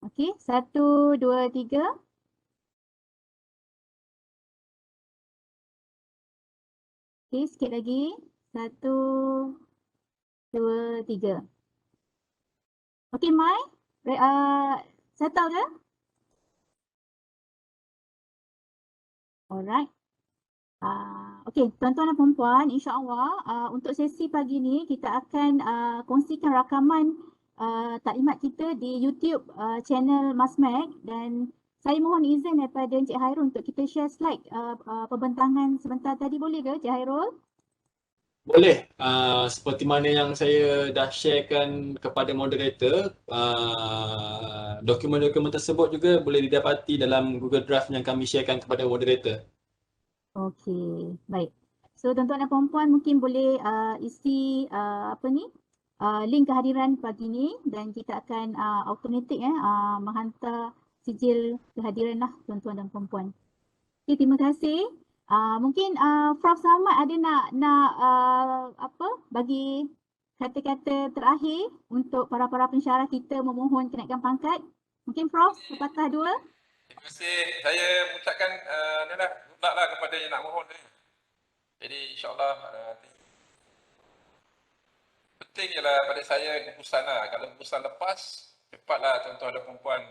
Okey, 1, 2, 3. Okey, sikit lagi. 1, 2, 3. Okey, Mai. Settle ke? Alright. Okey, tuan-tuan dan puan-puan, insya-Allah untuk sesi pagi ni kita akan kongsikan rakaman taklimat kita di YouTube channel Masmed dan saya mohon izin daripada Encik Hairul untuk kita share slide pembentangan sebentar tadi, boleh ke Encik Hairul? Boleh. Seperti mana yang saya dah sharekan kepada moderator, dokumen-dokumen tersebut juga boleh didapati dalam Google Drive yang kami sharekan kepada moderator. Okey, baik. So tuan-tuan dan puan-puan mungkin boleh isi link kehadiran pagi ni dan kita akan automatik menghantar sijil kehadiran lah tuan-tuan dan puan-puan. Okey, terima kasih. Mungkin Prof Samad ada nak bagi kata-kata terakhir untuk para pensyarah kita memohon kenaikan pangkat. Mungkin Prof sepatah dua. Terima kasih. Saya mengucapkan good luck lah kepada yang nak mohon ni. Jadi insyaAllah penting ialah pada saya keputusan lah. Kalau keputusan lepas, cepatlah tuan-tuan dan perempuan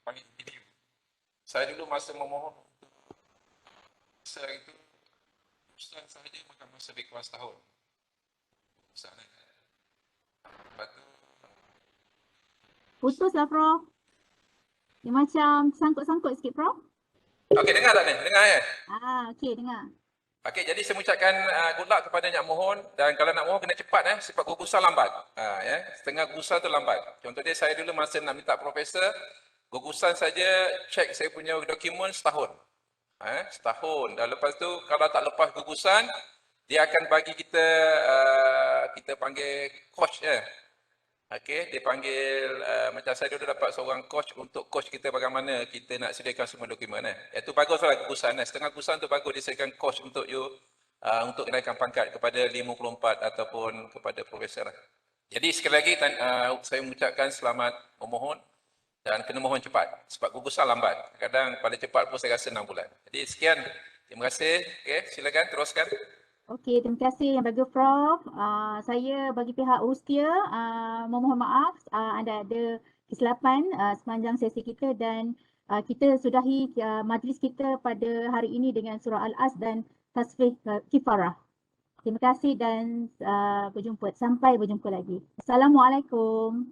panggil video. Saya dulu masa memohon masa itu keputusan sahaja makan masa lebih kurang setahun. Keputusan ni. Lepas tu Putuslah Prof. Dia macam sangkut-sangkut sikit Prof. okey, dengar tak ni? Dengar ya? Okey, dengar. Okey, jadi saya mengucapkan good luck kepada yang mohon, dan kalau nak mohon kena cepat sebab gugusan lambat. Setengah gugusan tu lambat. Contoh dia, saya dulu masa nak minta profesor, gugusan saja cek saya punya dokumen setahun. Setahun. Dan lepas tu kalau tak lepas gugusan, dia akan bagi kita kita panggil coach Okey, dia panggil macam saya dulu dapat seorang coach untuk coach kita bagaimana kita nak sediakan semua dokumen Itu baguslah gugusan setengah gugusan tu bagus dia sediakan coach untuk you untuk kenaikan pangkat kepada 54 ataupun kepada profesor. Jadi sekali lagi saya mengucapkan selamat memohon dan kena mohon cepat sebab gugusan lambat. Kadang pada cepat pun saya rasa 6 bulan. Jadi sekian. Terima kasih. Okey, silakan teruskan. Okey, terima kasih yang bagi Prof. Saya bagi pihak Ustia memohon maaf anda ada kesilapan sepanjang sesi kita dan kita sudahi majlis kita pada hari ini dengan surah Al-As dan tasbih kifarah. Terima kasih dan sampai berjumpa lagi. Assalamualaikum.